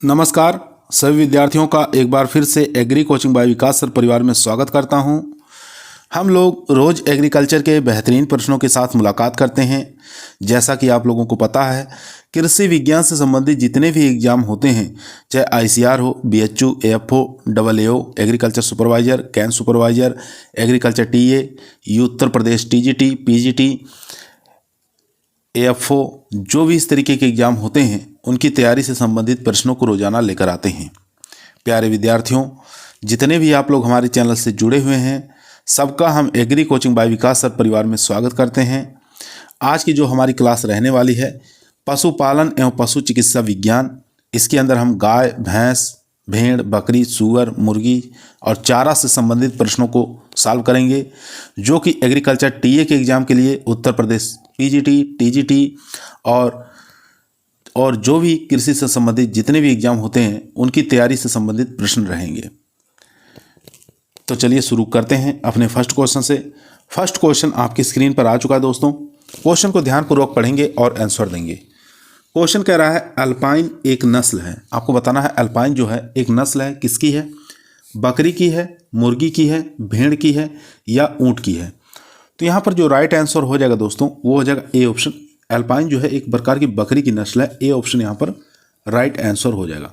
नमस्कार सभी विद्यार्थियों का एक बार फिर से एग्री कोचिंग बाय विकास सर परिवार में स्वागत करता हूं। हम लोग रोज़ एग्रीकल्चर के बेहतरीन प्रश्नों के साथ मुलाकात करते हैं। जैसा कि आप लोगों को पता है, कृषि विज्ञान से संबंधित जितने भी एग्जाम होते हैं, चाहे आईसीआर हो, BHU, AFO, AAO, agriculture supervisor, can supervisor, agriculture TA, Uttar Pradesh TGT, PGT, AFO, जो भी इस तरीके के एग्ज़ाम होते हैं उनकी तैयारी से संबंधित प्रश्नों को रोजाना लेकर आते हैं। प्यारे विद्यार्थियों, जितने भी आप लोग हमारे चैनल से जुड़े हुए हैं, सबका हम एग्री कोचिंग बाय विकास सर परिवार में स्वागत करते हैं। आज की जो हमारी क्लास रहने वाली है पशुपालन एवं पशु चिकित्सा विज्ञान। इसके अंदर हम गाय, भैंस, भेड़, बकरी, सूअर, मुर्गी और चारा से संबंधित प्रश्नों को सॉल्व करेंगे, जो कि एग्रीकल्चर टीए के एग्ज़ाम के लिए उत्तर प्रदेश पीजीटी, टीजीटी और जो भी कृषि से संबंधित जितने भी एग्ज़ाम होते हैं उनकी तैयारी से संबंधित प्रश्न रहेंगे। तो चलिए शुरू करते हैं अपने फर्स्ट क्वेश्चन से। फर्स्ट क्वेश्चन आपकी स्क्रीन पर आ चुका है दोस्तों। क्वेश्चन को ध्यानपूर्वक पढ़ेंगे और आंसर देंगे। क्वेश्चन कह रहा है अल्पाइन एक नस्ल है। आपको बताना है अल्पाइन जो है एक नस्ल है, किसकी है? बकरी की है, मुर्गी की है, भेड़ की है या ऊँट की है? तो यहाँ पर जो राइट आंसर हो जाएगा दोस्तों वो हो जाएगा ए ऑप्शन। अल्पाइन जो है एक प्रकार की बकरी की नस्ल है। ए ऑप्शन यहाँ पर राइट आंसर हो जाएगा।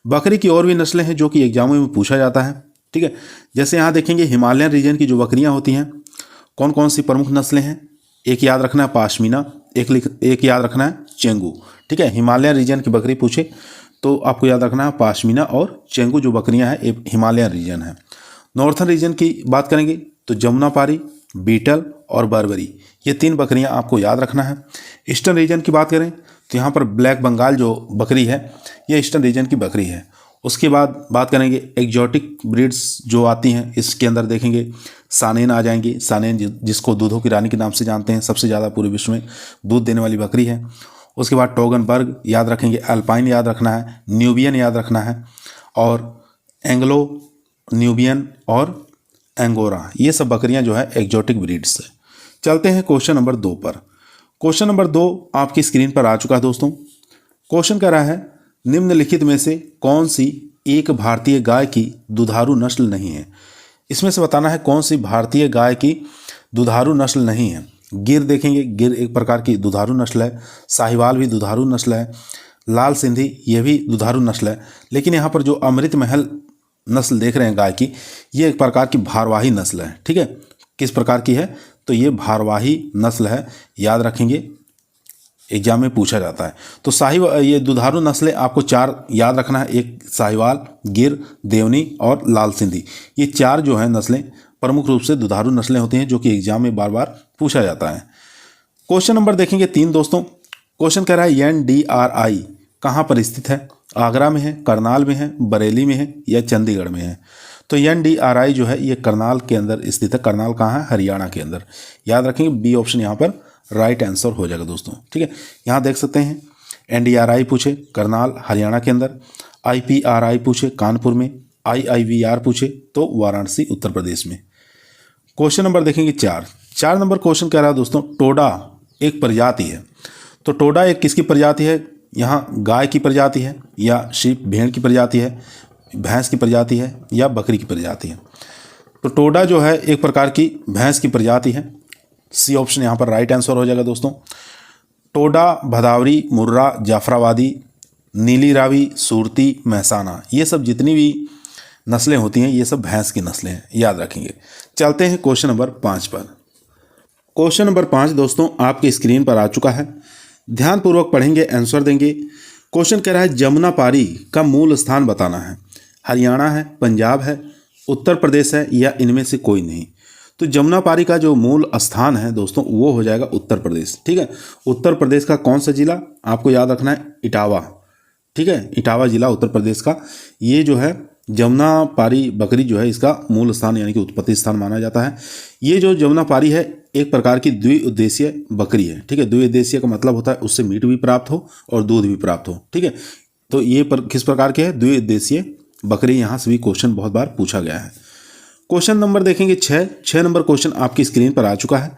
बकरी की और भी नस्लें हैं जो कि एग्जामों में पूछा जाता है, ठीक है। जैसे यहाँ देखेंगे हिमालयन रीजन की जो बकरियाँ होती हैं, कौन कौन सी प्रमुख नस्लें हैं? एक याद रखना है पाशमीना, एक याद रखना है चेंगू, ठीक है। हिमालयन रीजन की बकरी पूछे तो आपको याद रखना है पाशमीना और चेंगू जो बकरियाँ हैं हिमालयन रीजन है। नॉर्थन रीजन की बात करेंगे तो जमुनापारी, बीटल और बर्बरी, ये 3 बकरियां आपको याद रखना है। ईस्टर्न रीजन की बात करें तो यहाँ पर ब्लैक बंगाल जो बकरी है ये ईस्टर्न रीजन की बकरी है। उसके बाद बात करेंगे एग्जॉटिक ब्रीड्स जो आती हैं, इसके अंदर देखेंगे सानेन आ जाएंगी। सानेन जिसको दूधों की रानी के नाम से जानते हैं, सबसे ज़्यादा पूरे विश्व में दूध देने वाली बकरी है। उसके बाद टोगनबर्ग याद रखेंगे, अल्पाइन याद रखना है, न्यूबियन याद रखना है और एंग्लो न्यूबियन और एंगोरा, ये सब बकरियां जो है एग्जॉटिक ब्रीड्स है। चलते हैं क्वेश्चन नंबर 2 पर। क्वेश्चन नंबर 2 आपकी स्क्रीन पर आ चुका है दोस्तों। क्वेश्चन कह रहा है निम्नलिखित में से कौन सी एक भारतीय गाय की दुधारू नस्ल नहीं है? इसमें से बताना है कौन सी भारतीय गाय की दुधारू नस्ल नहीं है। गिर देखेंगे, गिर एक प्रकार की दुधारू नस्ल है। साहिवाल भी दुधारू नस्ल है। लाल सिंधी ये भी दुधारू नस्ल है। लेकिन यहाँ पर जो अमृत महल नस्ल देख रहे हैं गाय की, ये एक प्रकार की भारवाही नस्ल है, ठीक है। किस प्रकार की है? तो ये भारवाही नस्ल है, याद रखेंगे, एग्जाम में पूछा जाता है। तो ये दुधारू नस्लें आपको 4 याद रखना है। एक साहिवाल, गिर, देवनी और लाल सिंधी, ये 4 जो है नस्लें प्रमुख रूप से दुधारू नस्लें होती हैं जो कि एग्जाम में बार बार पूछा जाता है। क्वेश्चन नंबर देखेंगे 3 दोस्तों। क्वेश्चन कह रहा है NDRI कहाँ पर स्थित है? आगरा में है, करनाल में है, बरेली में है या चंडीगढ़ में है? तो NDRI जो है ये करनाल के अंदर स्थित है। करनाल कहाँ है? हरियाणा के अंदर। याद रखेंगे बी ऑप्शन यहाँ पर राइट आंसर हो जाएगा दोस्तों, ठीक है। यहाँ देख सकते हैं NDRI पूछे करनाल हरियाणा के अंदर, IPRI पूछे कानपुर में, IIVR पूछे तो वाराणसी उत्तर प्रदेश में। क्वेश्चन नंबर देखेंगे 4 नंबर क्वेश्चन कह रहा है दोस्तों टोडा एक प्रजाति है। तो टोडा एक किसकी प्रजाति है? यहाँ गाय की प्रजाति है या शीप भेड़ की प्रजाति है, भैंस की प्रजाति है या बकरी की प्रजाति है? तो टोडा जो है एक प्रकार की भैंस की प्रजाति है। सी ऑप्शन यहाँ पर राइट आंसर हो जाएगा दोस्तों। टोडा, भदावरी, मुर्रा, जाफराबादी, नीली रावी, सूरती, महसाना, ये सब जितनी भी नस्लें होती हैं ये सब भैंस की नस्लें हैं, याद रखेंगे। चलते हैं क्वेश्चन नंबर 5 पर। क्वेश्चन नंबर 5 दोस्तों आपकी स्क्रीन पर आ चुका है। ध्यानपूर्वक पढ़ेंगे, आंसर देंगे। क्वेश्चन कह रहा है जमुनापारी का मूल स्थान बताना है। हरियाणा है, पंजाब है, उत्तर प्रदेश है या इनमें से कोई नहीं? तो जमुनापारी का जो मूल स्थान है दोस्तों वो हो जाएगा उत्तर प्रदेश, ठीक है। उत्तर प्रदेश का कौन सा जिला आपको याद रखना है? इटावा, ठीक है। इटावा जिला उत्तर प्रदेश का। ये जो है जमुनापारी बकरी जो है इसका मूल स्थान यानी कि उत्पत्ति स्थान माना जाता है। ये जो जमुनापारी है एक प्रकार की द्विउद्देशीय बकरी है, ठीक है। द्विउद्देशीय का मतलब होता है उससे मीट भी प्राप्त हो और दूध भी प्राप्त हो, ठीक है। तो ये किस प्रकार के है? द्विउद्देशीय बकरी। यहाँ से भी क्वेश्चन बहुत बार पूछा गया है। क्वेश्चन नंबर देखेंगे 6 नंबर क्वेश्चन आपकी स्क्रीन पर आ चुका है।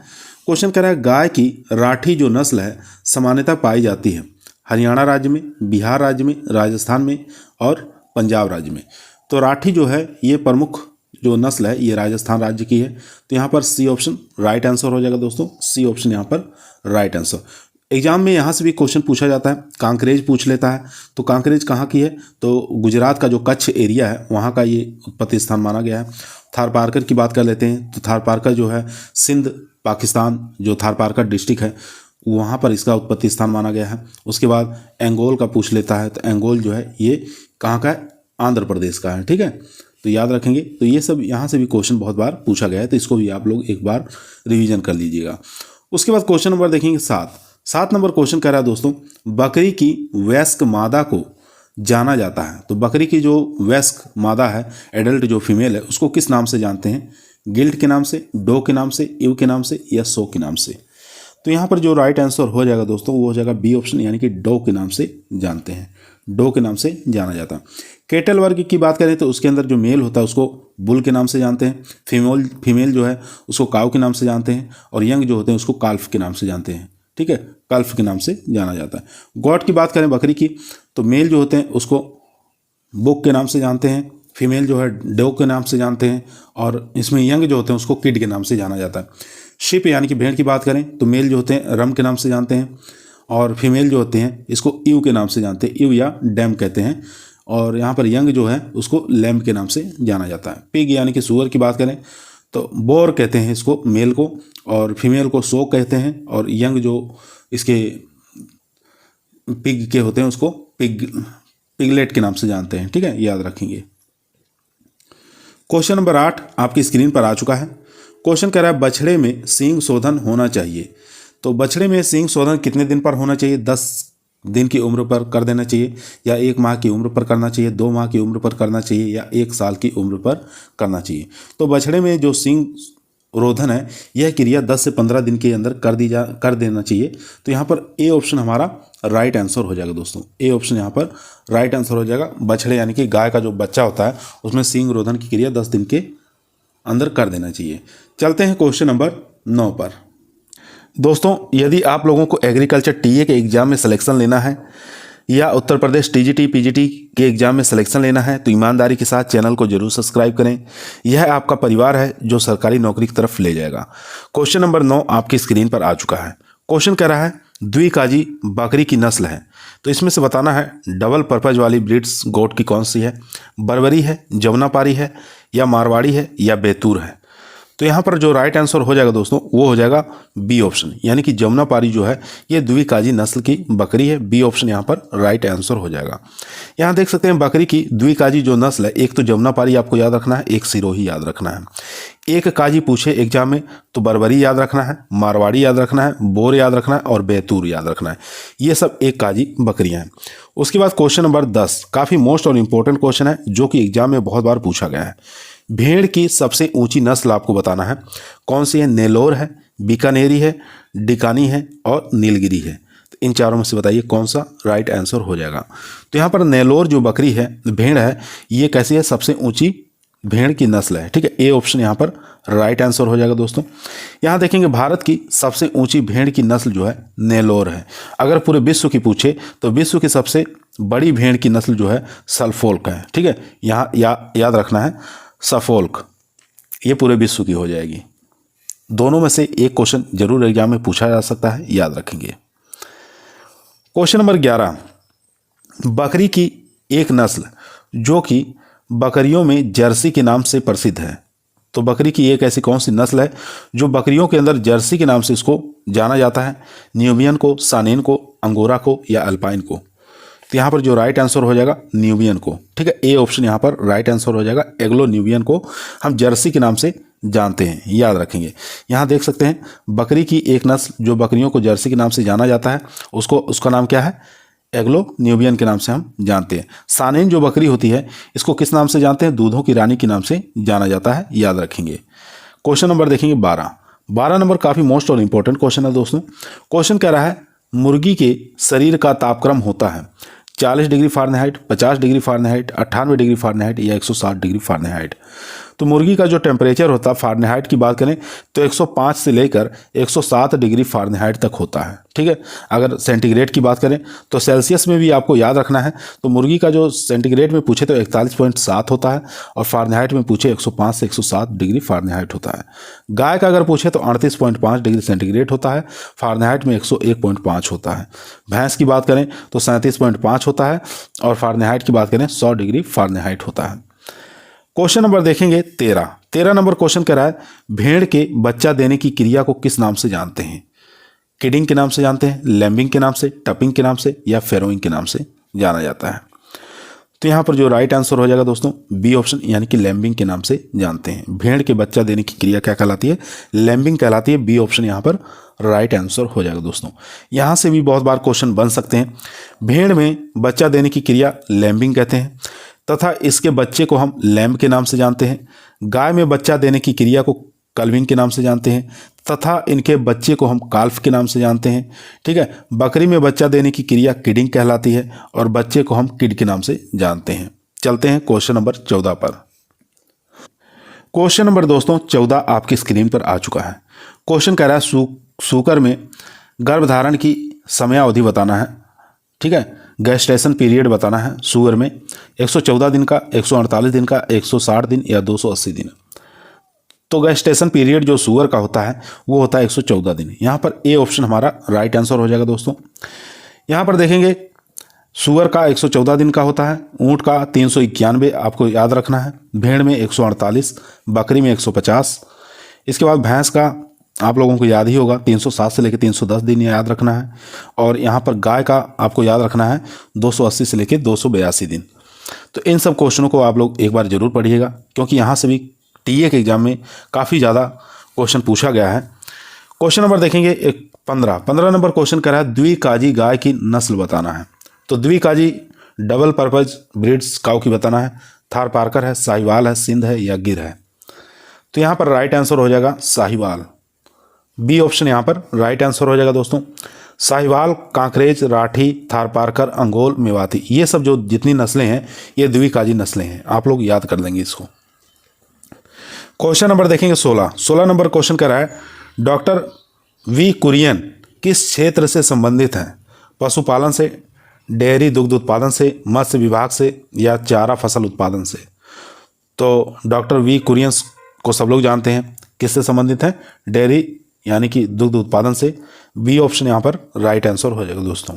क्वेश्चन कह रहा है गाय की राठी जो नस्ल है सामान्यतः पाई जाती है हरियाणा राज्य में, बिहार राज्य में, राजस्थान में और पंजाब राज्य में। तो राठी जो है ये प्रमुख जो नस्ल है ये राजस्थान राज्य की है। तो यहाँ पर सी ऑप्शन राइट आंसर हो जाएगा दोस्तों, सी ऑप्शन यहाँ पर राइट आंसर। एग्जाम में यहाँ से भी क्वेश्चन पूछा जाता है, कांकरेज पूछ लेता है। तो कांकरेज कहाँ की है? तो गुजरात का जो कच्छ एरिया है वहाँ का ये उत्पत्ति स्थान माना गया है। थारपारकर की बात कर लेते हैं तो थारपारकर जो है सिंध पाकिस्तान जो थारपारकर डिस्ट्रिक्ट है वहाँ पर इसका उत्पत्ति स्थान माना गया है। उसके बाद एंगोल का पूछ लेता है, तो एंगोल जो है ये कहाँ का है? आंध्र प्रदेश का है। ठीक है, तो याद रखेंगे। तो ये सब यहाँ से भी क्वेश्चन बहुत बार पूछा गया है, तो इसको भी आप लोग एक बार रिवीजन कर लीजिएगा। उसके बाद क्वेश्चन नंबर देखेंगे 7 नंबर क्वेश्चन कह रहा है दोस्तों, बकरी की वयस्क मादा को जाना जाता है। तो बकरी की जो वयस्क मादा है, एडल्ट जो फीमेल है, उसको किस नाम से जानते हैं? गिल्ट के नाम से, डो के नाम से, ईव के नाम से या सो के नाम से? तो यहाँ पर जो राइट आंसर हो जाएगा दोस्तों वो हो जाएगा बी ऑप्शन, यानी कि डो के नाम से जानते हैं, डो के नाम से जाना जाता है। केटल वर्ग की बात करें तो उसके अंदर जो मेल होता है उसको बुल के नाम से जानते हैं, फीमेल जो है उसको काव के नाम से जानते हैं, और यंग जो होते हैं उसको काल्फ के नाम से जानते हैं। ठीक है, काल्फ के नाम से जाना जाता है। गॉट की बात करें बकरी की, तो मेल जो होते हैं उसको बुक के नाम से जानते हैं, फीमेल जो है डो के नाम से जानते हैं, और इसमें यंग जो होते हैं उसको किड के नाम से जाना जाता है। शिप यानी कि भेड़ की बात करें तो मेल जो होते हैं रम के नाम से जानते हैं, और फीमेल जो होते हैं इसको ईव के नाम से जानते हैं, ईव या डैम कहते हैं, और यहाँ पर यंग जो है उसको लैम्ब के नाम से जाना जाता है। पिग यानी कि सुअर की बात करें तो बोर कहते हैं इसको मेल को, और फीमेल को सो कहते हैं, और यंग जो इसके पिग के होते हैं उसको पिगलेट के नाम से जानते हैं। ठीक है, याद रखेंगे। क्वेश्चन नंबर 8 आपकी स्क्रीन पर आ चुका है। क्वेश्चन कह रहा है बछड़े में सींग शोधन होना चाहिए। तो बछड़े में सींग शोधन कितने दिन पर होना चाहिए? 10 दिन की उम्र पर कर देना चाहिए, या 1 माह की उम्र पर करना चाहिए, 2 माह की उम्र पर करना चाहिए, या 1 साल की उम्र पर करना चाहिए। तो बछड़े में जो सींग रोधन है यह क्रिया 10 से 15 दिन के अंदर कर देना चाहिए। तो यहाँ पर ए ऑप्शन हमारा राइट आंसर हो जाएगा दोस्तों, ए ऑप्शन यहाँ पर राइट आंसर हो जाएगा। बछड़े यानी कि गाय का जो बच्चा होता है उसमें सींग रोधन की क्रिया 10 दिन के अंदर कर देना चाहिए। चलते हैं क्वेश्चन नंबर 9 पर। दोस्तों यदि आप लोगों को एग्रीकल्चर टीए के एग्ज़ाम में सिलेक्शन लेना है या उत्तर प्रदेश टीजीटी पीजीटी के एग्ज़ाम में सिलेक्शन लेना है तो ईमानदारी के साथ चैनल को जरूर सब्सक्राइब करें। यह आपका परिवार है जो सरकारी नौकरी की तरफ ले जाएगा। क्वेश्चन नंबर 9 आपकी स्क्रीन पर आ चुका है। क्वेश्चन कह रहा है द्विकाजी बकरी की नस्ल है, तो इसमें से बताना है डबल पर्पज वाली ब्रीड्स गोट की कौन सी है? बर्बरी है, जमुनापारी है, या मारवाड़ी है, या बैतूर है? तो यहाँ पर जो राइट आंसर हो जाएगा दोस्तों वो हो जाएगा बी ऑप्शन, यानी कि जमुनापारी जो है ये द्विकाजी नस्ल की बकरी है। बी ऑप्शन यहाँ पर राइट आंसर हो जाएगा। यहाँ देख सकते हैं बकरी की द्विकाजी जो नस्ल है, एक तो जमुनापारी आपको याद रखना है, एक सिरोही याद रखना है। एक काजी पूछे एग्जाम में तो बर्बरी याद रखना है, मारवाड़ी याद रखना है, बोर याद रखना है, और बैतूर याद रखना है। ये सब एक काजी बकरियाँ हैं। उसके बाद क्वेश्चन नंबर 10 काफ़ी मोस्ट और इम्पोर्टेंट क्वेश्चन है जो कि एग्जाम में बहुत बार पूछा गया है। भेड़ की सबसे ऊंची नस्ल आपको बताना है कौन सी है? नेलोर है, बीकानेरी है, डिकानी है, और नीलगिरी है। तो इन चारों में से बताइए कौन सा राइट आंसर हो जाएगा। तो यहाँ पर नेलोर जो बकरी है, भेड़ है, ये कैसी है? सबसे ऊंची भेड़ की नस्ल है। ठीक है, ए ऑप्शन यहाँ पर राइट आंसर हो जाएगा दोस्तों। यहाँ देखेंगे भारत की सबसे ऊंची भेड़ की नस्ल जो है नेलोर है। अगर पूरे विश्व की पूछे तो विश्व की सबसे बड़ी भेड़ की नस्ल जो है सफोल्क है। ठीक है, यहाँ याद रखना है सफोल्क, ये पूरे विश्व की हो जाएगी। दोनों में से एक क्वेश्चन जरूर एग्जाम में पूछा जा सकता है, याद रखेंगे। क्वेश्चन नंबर 11 बकरी की एक नस्ल जो कि बकरियों में जर्सी के नाम से प्रसिद्ध है। तो बकरी की एक ऐसी कौन सी नस्ल है जो बकरियों के अंदर जर्सी के नाम से इसको जाना जाता है? न्यूबियन को, सानेन को, अंगोरा को, या अल्पाइन को? तो यहाँ पर जो राइट आंसर हो जाएगा न्यूबियन को। ठीक है, ए ऑप्शन यहाँ पर राइट आंसर हो जाएगा। एग्लो न्यूबियन को हम जर्सी के नाम से जानते हैं, याद रखेंगे। यहाँ देख सकते हैं बकरी की एक नस्ल जो बकरियों को जर्सी के नाम से जाना जाता है उसका नाम क्या है? एग्लो न्यूबियन के नाम से हम जानते हैं। सानेन जो बकरी होती है इसको किस नाम से जानते हैं? दूधों की रानी के नाम से जाना जाता है, याद रखेंगे। क्वेश्चन नंबर देखेंगे 12 नंबर काफ़ी मोस्ट और इंपॉर्टेंट क्वेश्चन है दोस्तों। क्वेश्चन कह रहा है मुर्गी के शरीर का तापक्रम होता है 40 degree Fahrenheit, 50 degree Fahrenheit, 98 degree Fahrenheit, या 160 डिग्री फ़ारेनहाइट। तो मुर्गी का जो टेम्परेचर होता है फ़ारेनहाइट की बात करें तो 105 से लेकर 107 डिग्री फ़ारेनहाइट तक होता है। ठीक है, अगर सेंटीग्रेड की बात करें तो सेल्सियस में भी आपको याद रखना है। तो मुर्गी का जो सेंटीग्रेड में पूछे तो 41.7 होता है और फ़ारेनहाइट में पूछे 105 से 107 डिग्री फ़ारेनहाइट होता है। गाय का अगर पूछे तो 38.5 डिग्री सेंटीग्रेड होता है, फ़ारेनहाइट में 101.5 होता है। भैंस की बात करें तो 37.5 होता है और फ़ारेनहाइट की बात करें 100 डिग्री फ़ारेनहाइट होता है। क्वेश्चन नंबर देखेंगे 13 नंबर क्वेश्चन कह रहा है भेड़ के बच्चा देने की क्रिया को किस नाम से जानते हैं? किडिंग के नाम से जानते हैं, लैम्बिंग के नाम से, टपिंग के नाम से या फेरोइंग के नाम से जाना जाता है। तो यहाँ पर जो राइट आंसर हो जाएगा दोस्तों बी ऑप्शन, यानी कि लैम्बिंग के नाम से जानते हैं। भेड़ के बच्चा देने की क्रिया क्या कहलाती है? लैम्बिंग कहलाती है। बी ऑप्शन यहाँ पर राइट आंसर हो जाएगा दोस्तों। यहाँ से भी बहुत बार क्वेश्चन बन सकते हैं। भेड़ में बच्चा देने की क्रिया लैम्बिंग कहते हैं तथा इसके बच्चे को हम लैम्ब के नाम से जानते हैं। गाय में बच्चा देने की क्रिया को कल्विंग के नाम से जानते हैं तथा इनके बच्चे को हम काल्फ के नाम से जानते हैं। ठीक है, बकरी में बच्चा देने की क्रिया किडिंग कहलाती है और बच्चे को हम किड के नाम से जानते हैं। चलते हैं क्वेश्चन नंबर 14 पर। क्वेश्चन नंबर दोस्तों 14 आपकी स्क्रीन पर आ चुका है। क्वेश्चन कह रहा है सूकर में गर्भधारण की समयावधि बताना है। ठीक है, गेस्टेशन पीरियड बताना है सूअर में 114 दिन का, 148 दिन का, 160 दिन या 280 दिन। तो गेस्टेशन पीरियड जो सूअर का होता है वो होता है 114 दिन। यहाँ पर ए ऑप्शन हमारा राइट आंसर हो जाएगा दोस्तों। यहाँ पर देखेंगे सूअर का 114 दिन का होता है, ऊँट का 391 आपको याद रखना है, भेड़ में 148, बकरी में 150। इसके बाद भैंस का आप लोगों को याद ही होगा 307 से लेकर 310 दिन याद रखना है और यहाँ पर गाय का आपको याद रखना है 280 से लेकर 282 दिन। तो इन सब क्वेश्चनों को आप लोग एक बार जरूर पढ़िएगा क्योंकि यहाँ से भी टीए के एग्जाम में काफ़ी ज़्यादा क्वेश्चन पूछा गया है। क्वेश्चन नंबर देखेंगे 15 नंबर क्वेश्चन कर रहा है द्विकाजी गाय की नस्ल बताना है। तो द्विकाजी डबल पर्पज ब्रीड्स काऊ की बताना है। थारपारकर है, साहिवाल है, सिंध है या गिर है। तो यहाँ पर राइट आंसर हो जाएगा साहिवाल। बी ऑप्शन यहाँ पर राइट आंसर हो जाएगा दोस्तों। साहिवाल, कांकरेज, राठी, थारपारकर, अंगोल, मेवाती, ये सब जो जितनी नस्लें हैं ये द्विकाजी नस्लें हैं। आप लोग याद कर लेंगे इसको। क्वेश्चन नंबर देखेंगे 16 नंबर क्वेश्चन कर रहा है डॉक्टर वी कुरियन किस क्षेत्र से संबंधित हैं? पशुपालन से, डेयरी दुग्ध उत्पादन से, मत्स्य विभाग से या चारा फसल उत्पादन से। तो डॉक्टर वी कुरियन को सब लोग जानते हैं, किससे संबंधित हैं? डेयरी यानी कि दुग्ध उत्पादन से। बी ऑप्शन यहाँ पर राइट आंसर हो जाएगा दोस्तों।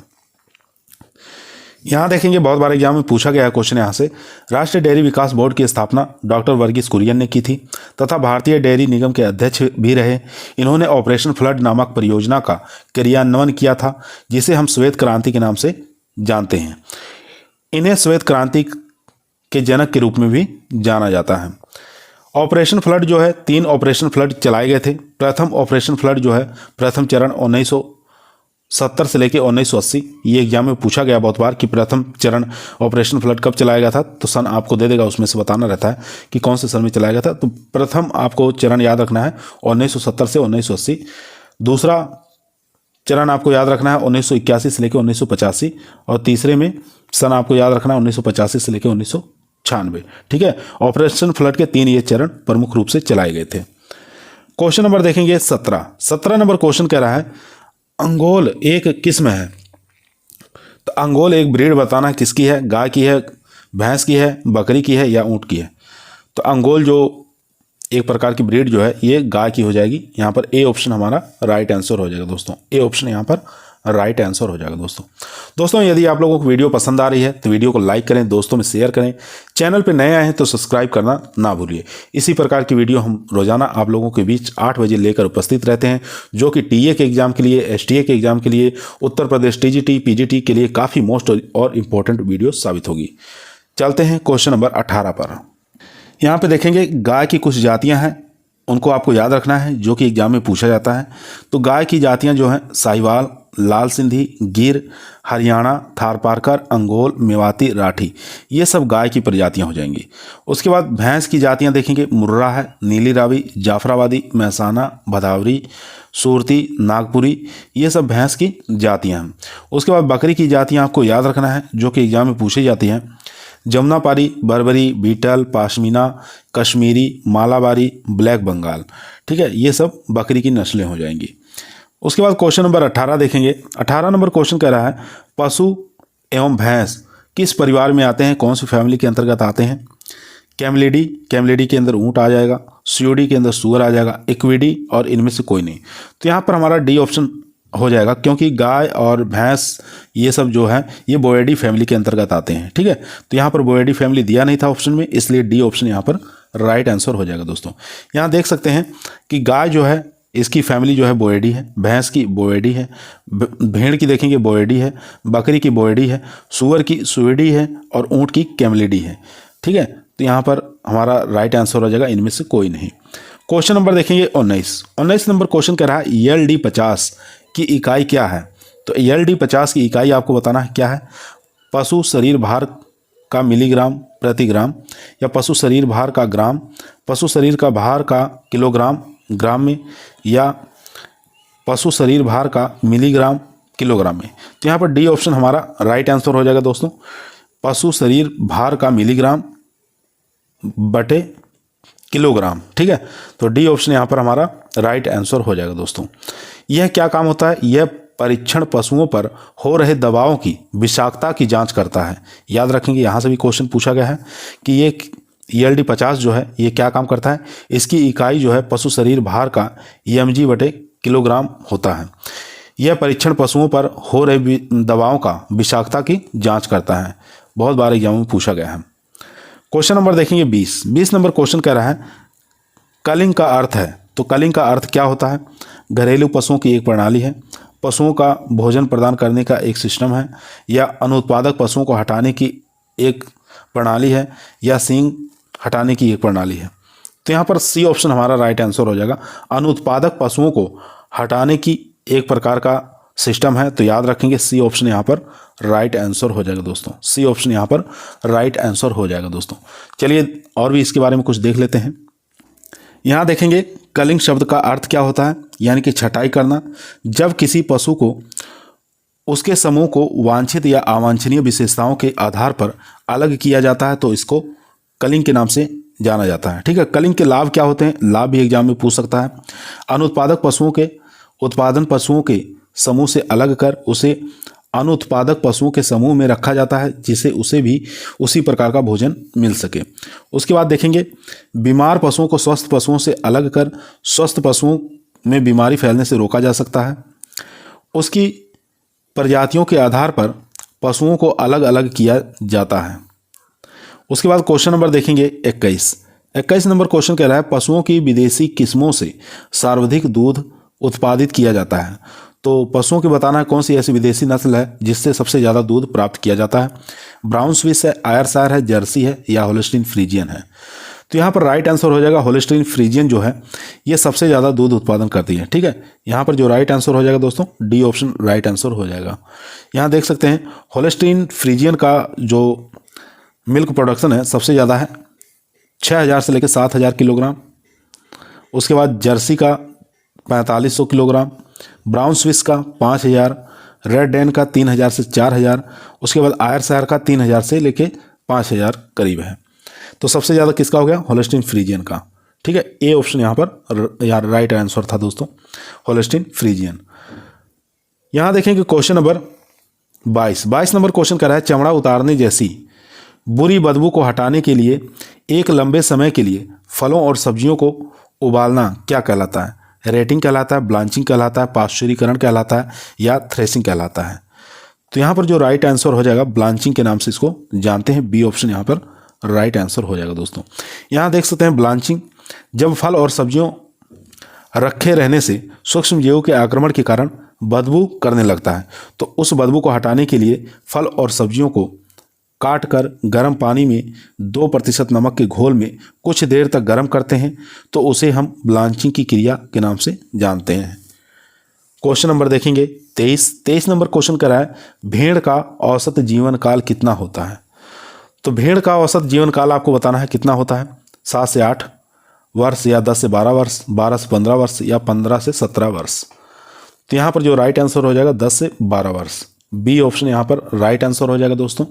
यहाँ देखेंगे बहुत बार एग्जाम में पूछा गया है क्वेश्चन यहाँ से। राष्ट्रीय डेयरी विकास बोर्ड की स्थापना डॉक्टर वर्गीस कुरियन ने की थी तथा भारतीय डेयरी निगम के अध्यक्ष भी रहे। इन्होंने ऑपरेशन फ्लड नामक परियोजना का क्रियान्वयन किया था जिसे हम श्वेत क्रांति के नाम से जानते हैं। इन्हें श्वेत क्रांति के जनक के रूप में भी जाना जाता है। ऑपरेशन फ्लड जो है 3 ऑपरेशन फ्लड चलाए गए थे। प्रथम ऑपरेशन फ्लड जो है प्रथम चरण 1970 से लेकर 1980, ये एग्जाम में पूछा गया बहुत बार कि प्रथम चरण ऑपरेशन फ्लड कब चलाया गया था। तो सन आपको दे देगा, उसमें से बताना रहता है कि कौन से सन में चलाया गया था। तो प्रथम आपको चरण याद रखना है 1970 से 1980। दूसरा चरण आपको याद रखना है 1981 से लेकर 1985 और तीसरे में सन आपको याद रखना है 1985 से लेकर 1996। ठीक है, ऑपरेशन फ्लड के 3 ये चरण प्रमुख रूप से चलाए गए थे। क्वेश्चन नंबर देखेंगे 17 नंबर क्वेश्चन कह रहा है अंगोल एक किस्म है। तो अंगोल एक ब्रीड बताना है, किसकी है? गाय की है, भैंस की है, बकरी की है या ऊँट की है। तो अंगोल जो एक प्रकार की ब्रीड जो है ये गाय की हो जाएगी। यहाँ पर ए ऑप्शन हमारा राइट आंसर हो जाएगा दोस्तों। ए ऑप्शन यहाँ पर राइट आंसर हो जाएगा दोस्तों। यदि आप लोगों को वीडियो पसंद आ रही है तो वीडियो को लाइक करें, दोस्तों में शेयर करें। चैनल पर नए आए हैं तो सब्सक्राइब करना ना भूलिए। इसी प्रकार की वीडियो हम रोजाना आप लोगों के बीच 8 बजे लेकर उपस्थित रहते हैं, जो कि टीए के एग्जाम के लिए, एसटीए के एग्जाम के लिए, उत्तर प्रदेश टीजीटी, पीजीटी के लिए काफ़ी मोस्ट और इम्पोर्टेंट वीडियो साबित होगी। चलते हैं क्वेश्चन नंबर 18 पर। यहाँ पे देखेंगे गाय की कुछ जातियाँ हैं, उनको आपको याद रखना है, जो कि एग्जाम में पूछा जाता है। तो गाय की जातियाँ जो हैं साहिवाल, लाल सिंधी, गिर, हरियाणा, थारपारकर, अंगोल, मेवाती, राठी, ये सब गाय की प्रजातियां हो जाएंगी। उसके बाद भैंस की जातियां देखेंगे मुर्रा है, नीली रावी, जाफराबादी, महसाना, भदावरी, सूरती, नागपुरी, ये सब भैंस की जातियां हैं। उसके बाद बकरी की जातियां आपको याद रखना है, जो कि एग्जाम में पूछी जाती हैं। Jamunapari, Barbari, beetle, pashmina, Kashmiri, Malabari, black Bengal. ठीक है, ये सब बकरी की नस्लें हो जाएंगी। उसके बाद क्वेश्चन नंबर 18 देखेंगे। 18 नंबर क्वेश्चन कह रहा है पशु एवं भैंस किस परिवार में आते हैं, कौन सी फैमिली के अंतर्गत आते हैं। कैमलिडी, कैमलिडी के अंदर ऊँट आ जाएगा, सियोडी के अंदर सुअर आ जाएगा, इक्विडी और इनमें से कोई नहीं। तो यहाँ पर हमारा डी ऑप्शन हो जाएगा, क्योंकि गाय और भैंस ये सब जो है ये बोएडी फैमिली के अंतर्गत आते हैं। ठीक है, तो यहाँ पर बोएडी फैमिली दिया नहीं था ऑप्शन में, इसलिए डी ऑप्शन यहाँ पर राइट आंसर हो जाएगा। दोस्तों यहाँ देख सकते हैं कि गाय जो है इसकी फैमिली जो है बोएडी है, भैंस की बोएडी है, भेड़ की देखेंगे बोएडी है, बकरी की बोएडी है, सुअर की सुएडी है और ऊँट की कैमलिडी है। ठीक है, तो यहाँ पर हमारा राइट आंसर हो जाएगा इनमें से कोई नहीं। क्वेश्चन नंबर देखेंगे 19 नंबर क्वेश्चन कह रहा है ELD50 की इकाई क्या है। तो ELD50 की इकाई आपको बताना है क्या है। पशु शरीर भार का मिलीग्राम प्रति ग्राम, या पशु शरीर भार का ग्राम, पशु शरीर का भार का किलोग्राम ग्राम में, या पशु शरीर भार का मिलीग्राम किलोग्राम में। तो यहाँ पर डी ऑप्शन हमारा राइट आंसर हो जाएगा दोस्तों, पशु शरीर भार का मिलीग्राम बटे किलोग्राम। ठीक है, तो डी ऑप्शन यहाँ पर हमारा राइट आंसर हो जाएगा। दोस्तों यह क्या काम होता है, यह परीक्षण पशुओं पर हो रहे दबावों की विषाक्तता की जांच करता है। याद रखेंगे, यहाँ से भी क्वेश्चन पूछा गया है कि ये ELD50 जो है ये क्या काम करता है। इसकी इकाई जो है पशु शरीर भार का EMG बटे किलोग्राम होता है। यह परीक्षण पशुओं पर हो रहे दबावों का विषाक्तता की जाँच करता है। बहुत बार एग्जाम में पूछा गया है। क्वेश्चन नंबर देखेंगे 20 नंबर क्वेश्चन कह रहा है कलिंग का अर्थ है। तो कलिंग का अर्थ क्या होता है। घरेलू पशुओं की एक प्रणाली है, पशुओं का भोजन प्रदान करने का एक सिस्टम है, या अनुत्पादक पशुओं को हटाने की एक प्रणाली है, या सींग हटाने की एक प्रणाली है। तो यहाँ पर सी ऑप्शन हमारा राइट आंसर हो जाएगा, अनुत्पादक पशुओं को हटाने की एक प्रकार का सिस्टम है। तो याद रखेंगे सी ऑप्शन यहाँ पर राइट आंसर हो जाएगा दोस्तों, सी ऑप्शन यहाँ पर राइट आंसर हो जाएगा दोस्तों। चलिए और भी इसके बारे में कुछ देख लेते हैं। यहाँ देखेंगे कलिंग शब्द का अर्थ क्या होता है, यानी कि छटाई करना। जब किसी पशु को उसके समूह को वांछित या अवांछनीय विशेषताओं के आधार पर अलग किया जाता है तो इसको कलिंग के नाम से जाना जाता है। ठीक है, कलिंग के लाभ क्या होते हैं, लाभ भी एग्जाम में पूछ सकता है। अनुत्पादक पशुओं के उत्पादन पशुओं के समूह से अलग कर उसे अनुत्पादक पशुओं के समूह में रखा जाता है, जिससे उसे भी उसी प्रकार का भोजन मिल सके। उसके बाद देखेंगे बीमार पशुओं को स्वस्थ पशुओं से अलग कर स्वस्थ पशुओं में बीमारी फैलने से रोका जा सकता है। उसकी प्रजातियों के आधार पर पशुओं को अलग अलग किया जाता है। उसके बाद क्वेश्चन नंबर देखेंगे 21 नंबर क्वेश्चन कह रहा है पशुओं की विदेशी किस्मों से सर्वाधिक दूध उत्पादित किया जाता है। तो पशुओं के बताना है कौन सी ऐसी विदेशी नस्ल है जिससे सबसे ज़्यादा दूध प्राप्त किया जाता है। ब्राउन स्विस है, आयरशायर है, जर्सी है, या होल्स्टीन फ्रीजियन है। तो यहाँ पर राइट आंसर हो जाएगा होल्स्टीन फ्रीजियन जो है ये सबसे ज़्यादा दूध उत्पादन करती है। ठीक है, यहाँ पर जो राइट आंसर हो जाएगा दोस्तों डी ऑप्शन राइट आंसर हो जाएगा। यहाँ देख सकते हैं होल्स्टीन फ्रीजियन का जो मिल्क प्रोडक्शन है सबसे ज़्यादा है, 6000 से लेकर 7000 किलोग्राम। उसके बाद जर्सी का 4500 किलोग्राम, ब्राउन स्विस का 5000, रेड डेन का 3000 से 4000, उसके बाद आयरशायर का 3000 से लेके 5000 करीब है। तो सबसे ज़्यादा किसका हो गया, होल्स्टीन फ्रीजियन का। ठीक है, ए ऑप्शन यहाँ पर यार राइट आंसर था दोस्तों, होल्स्टीन फ्रीजियन। यहाँ देखेंगे क्वेश्चन नंबर 22 नंबर क्वेश्चन कर रहा है चमड़ा उतारने जैसी बुरी बदबू को हटाने के लिए एक लंबे समय के लिए फलों और सब्जियों को उबालना क्या कहलाता है। रेटिंग कहलाता है, ब्लांचिंग कहलाता है, पाश्चुरीकरण कहलाता है, या थ्रेसिंग कहलाता है। तो यहाँ पर जो राइट आंसर हो जाएगा ब्लांचिंग के नाम से इसको जानते हैं, बी ऑप्शन यहाँ पर राइट आंसर हो जाएगा दोस्तों। यहाँ देख सकते हैं ब्लांचिंग जब फल और सब्जियों रखे रहने से सूक्ष्म जीवों के आक्रमण के कारण बदबू करने लगता है, तो उस बदबू को हटाने के लिए फल और सब्जियों को काट कर गर्म पानी में 2% नमक के घोल में कुछ देर तक गर्म करते हैं, तो उसे हम ब्लांचिंग की क्रिया के नाम से जानते हैं। क्वेश्चन नंबर देखेंगे 23 नंबर क्वेश्चन कर रहा है भेड़ का औसत जीवन काल कितना होता है। तो भेड़ का औसत जीवन काल आपको बताना है कितना होता है, 7 से 8 वर्ष, या 10 से 12 वर्ष, 12 से 15 वर्ष, या 15 से 17 वर्ष। तो यहाँ पर जो राइट आंसर हो जाएगा 10 से 12 वर्ष। बी ऑप्शन यहाँ पर राइट आंसर हो जाएगा दोस्तों।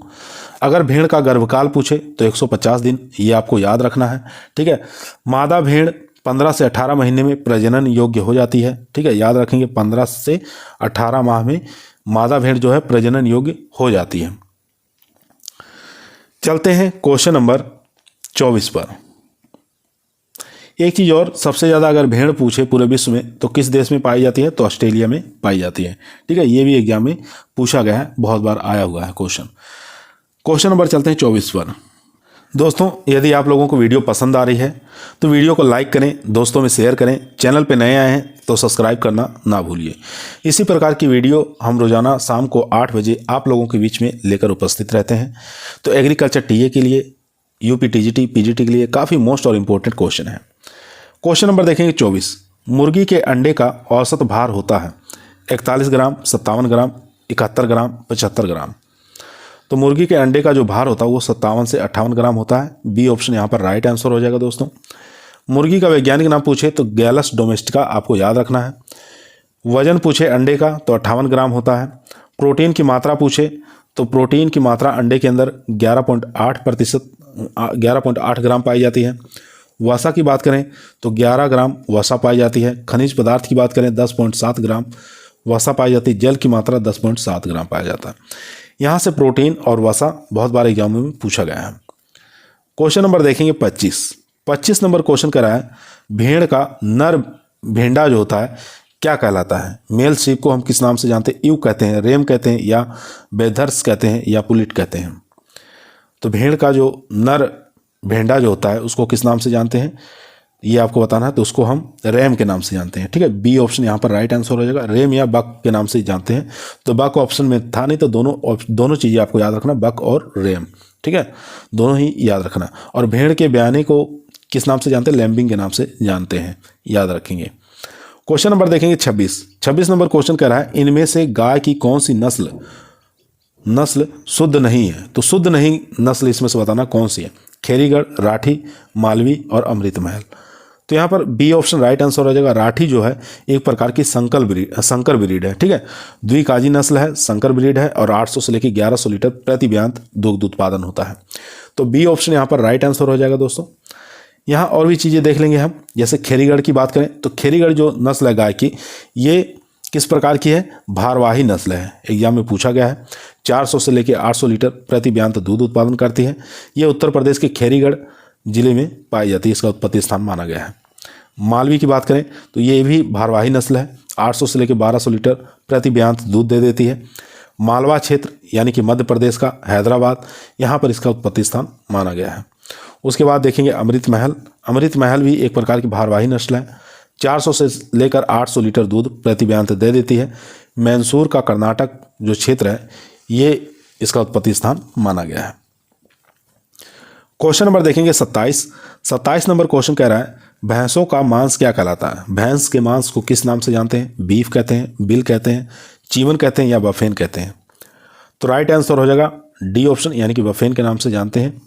अगर भेड़ का गर्भकाल पूछे तो 150 दिन, ये आपको याद रखना है। ठीक है, मादा भेड़ 15 से 18 महीने में प्रजनन योग्य हो जाती है। ठीक है, याद रखेंगे 15 से 18 माह में मादा भेड़ जो है प्रजनन योग्य हो जाती है। चलते हैं क्वेश्चन नंबर 24 पर। एक चीज़ और, सबसे ज़्यादा अगर भेड़ पूछे पूरे विश्व में तो किस देश में पाई जाती है, तो ऑस्ट्रेलिया में पाई जाती है। ठीक है, ये भी एग्जाम में पूछा गया है, बहुत बार आया हुआ है क्वेश्चन नंबर चलते हैं 24 पर। दोस्तों, यदि आप लोगों को वीडियो पसंद आ रही है तो वीडियो को लाइक करें, दोस्तों में शेयर करें, चैनल पे नए आए हैं तो सब्सक्राइब करना ना भूलिए। इसी प्रकार की वीडियो हम रोज़ाना शाम को 8 बजे आप लोगों के बीच में लेकर उपस्थित रहते हैं। तो एग्रीकल्चर टीए के लिए, यूपी टीजीटी, पीजीटी के लिए काफ़ी मोस्ट और इम्पोर्टेंट क्वेश्चन है। क्वेश्चन नंबर देखेंगे 24। मुर्गी के अंडे का औसत भार होता है 41 ग्राम, 57 ग्राम, 71 ग्राम, 75 ग्राम। तो मुर्गी के अंडे का जो भार होता है वो 57 से 58 ग्राम होता है। बी ऑप्शन यहाँ पर राइट आंसर हो जाएगा दोस्तों। मुर्गी का वैज्ञानिक नाम पूछे तो गैलस डोमेस्टिका आपको याद रखना है। वजन पूछे अंडे का तो 58 ग्राम होता है। प्रोटीन की मात्रा पूछे तो प्रोटीन की मात्रा अंडे के अंदर 11.8 ग्राम पाई जाती है। वसा की बात करें तो 11 ग्राम वसा पाई जाती है। खनिज पदार्थ की बात करें 10.7 ग्राम वसा पाई जाती है। जल की मात्रा 10.7 ग्राम पाया जाता है। यहाँ से प्रोटीन और वसा बहुत बार एग्जाम में पूछा गया है। क्वेश्चन नंबर देखेंगे 25 नंबर क्वेश्चन कह रहा है भेड़ का नर भेंडा जो होता है क्या कहलाता है। मेल शीप को हम किस नाम से जानते हैं, ईव कहते हैं, रेम कहते हैं, या बेधर्स कहते हैं, या पुलिट कहते हैं। तो भेड़ का जो नर भेंडा जो होता है उसको किस नाम से जानते हैं, ये आपको बताना है। तो उसको हम रैम के नाम से जानते हैं। ठीक है, बी ऑप्शन यहाँ पर राइट आंसर हो जाएगा। रेम या बक के नाम से जानते हैं। तो बक ऑप्शन में था नहीं, तो दोनों चीज़ें आपको याद रखना, बक और रेम। ठीक है, दोनों ही याद रखना। और भेड़ के बयाने को किस नाम से जानते हैं, लैम्बिंग के नाम से जानते हैं, याद रखेंगे। क्वेश्चन नंबर देखेंगे 26 नंबर क्वेश्चन कह रहा है इनमें से गाय की कौन सी नस्ल शुद्ध नहीं है। तो शुद्ध नहीं नस्ल इसमें से बताना कौन सी है। खेरीगढ़, राठी, मालवी और अमृत महल। तो यहाँ पर बी ऑप्शन राइट आंसर हो जाएगा। राठी जो है एक प्रकार की संकर ब्रीड है। ठीक है, द्विकाजी नस्ल है, संकर ब्रीड है और 800 से लेकर 1100 लीटर प्रति ब्यांत दुग्ध उत्पादन होता है। तो बी ऑप्शन यहाँ पर राइट आंसर हो जाएगा दोस्तों। यहाँ और भी चीज़ें देख लेंगे हम, जैसे खेरीगढ़ की बात करें तो खेरीगढ़ जो नस्ल है गाय की, ये किस प्रकार की है, भारवाही नस्ल है। एग्जाम में पूछा गया है। 400 से लेकर 800 लीटर प्रति ब्यांत दूध उत्पादन करती है। ये उत्तर प्रदेश के खेरीगढ़ जिले में पाई जाती है, इसका उत्पत्ति स्थान माना गया है। मालवी की बात करें तो ये भी भारवाही नस्ल है। 800 से लेकर 1200 लीटर प्रति ब्यांत दूध दे देती है। मालवा क्षेत्र यानी कि मध्य प्रदेश का हैदराबाद, यहाँ पर इसका उत्पत्ति स्थान माना गया है। उसके बाद देखेंगे अमृत महल भी एक प्रकार की भारवाही नस्ल है। 400 से लेकर 800 लीटर दूध प्रति ब्यांत दे देती है। मैसूर का कर्नाटक जो क्षेत्र है ये इसका उत्पत्ति स्थान माना गया है। क्वेश्चन नंबर देखेंगे 27 नंबर क्वेश्चन कह रहा है भैंसों का मांस क्या कहलाता है। भैंस के मांस को किस नाम से जानते हैं, बीफ कहते हैं, बिल कहते हैं, चीवन कहते हैं, या बफेन कहते हैं। तो राइट आंसर हो जाएगा डी ऑप्शन, यानी कि बफेन के नाम से जानते हैं।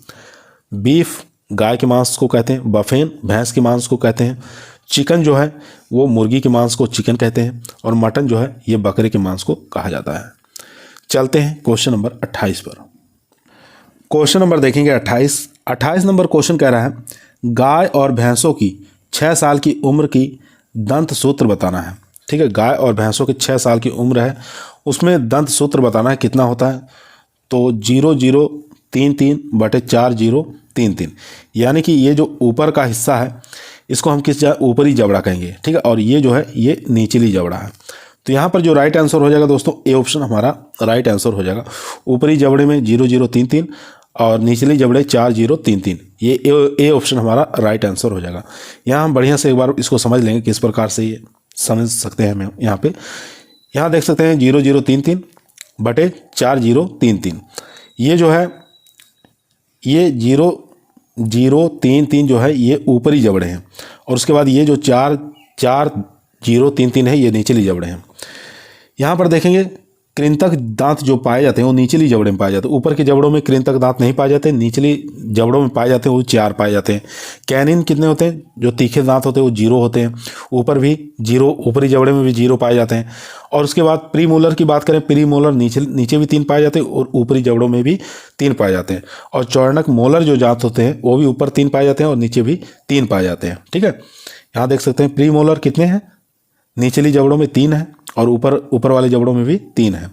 बीफ गाय के मांस को कहते हैं, बफेन भैंस के मांस को कहते हैं, चिकन जो है वो मुर्गी के मांस को चिकन कहते हैं, और मटन जो है ये बकरे के मांस को कहा जाता है। चलते हैं क्वेश्चन नंबर 28 पर। क्वेश्चन नंबर देखेंगे 28 नंबर क्वेश्चन कह रहा है गाय और भैंसों की 6 साल की उम्र की दंत सूत्र बताना है। ठीक है, गाय और भैंसों की 6 साल की उम्र है, उसमें दंत सूत्र बताना है कितना होता है। तो 0033/4033, यानी कि ये जो ऊपर का हिस्सा है इसको हम ऊपरी जबड़ा कहेंगे। ठीक है, और ये जो है ये निचली जबड़ा है। तो यहाँ पर जो राइट आंसर हो जाएगा दोस्तों, ए ऑप्शन हमारा राइट आंसर हो जाएगा। ऊपरी जबड़े में 0033 और निचली जबड़े 4033, ये ए ऑप्शन हमारा राइट आंसर हो जाएगा। यहाँ हम बढ़िया से एक बार इसको समझ लेंगे किस प्रकार से ये समझ सकते हैं हम। यहाँ देख सकते हैं 0033/4033, ये जो है ये 0033 जो है ये ऊपरी जबड़े हैं, और उसके बाद ये जो 4033 है ये निचली जबड़े हैं। यहाँ पर देखेंगे कृंतक दांत जो पाए जाते हैं वो निचली जबड़े में पाए जाते हैं। ऊपर के जबड़ों में कृंतक दांत नहीं पाए जाते, निचली जबड़ों में पाए जाते हैं वो 4 पाए जाते हैं। कैनिन कितने होते हैं? जो तीखे दांत होते हैं वो 0 होते हैं। ऊपर भी 0, ऊपरी जबड़े में भी 0 पाए जाते हैं। और उसके बाद प्री मोलर की बात करें, प्री मोलर नीचे भी 3 पाए जाते हैं और ऊपरी जबड़ों में भी 3 पाए जाते हैं। और चौड़नक मोलर जो दांत होते हैं वो भी ऊपर 3 पाए जाते हैं और नीचे भी 3 पाए जाते हैं। ठीक है, यहाँ देख सकते हैं प्री मोलर कितने हैं? निचली जबड़ों में 3 है और ऊपर वाले जबड़ों में भी 3 है।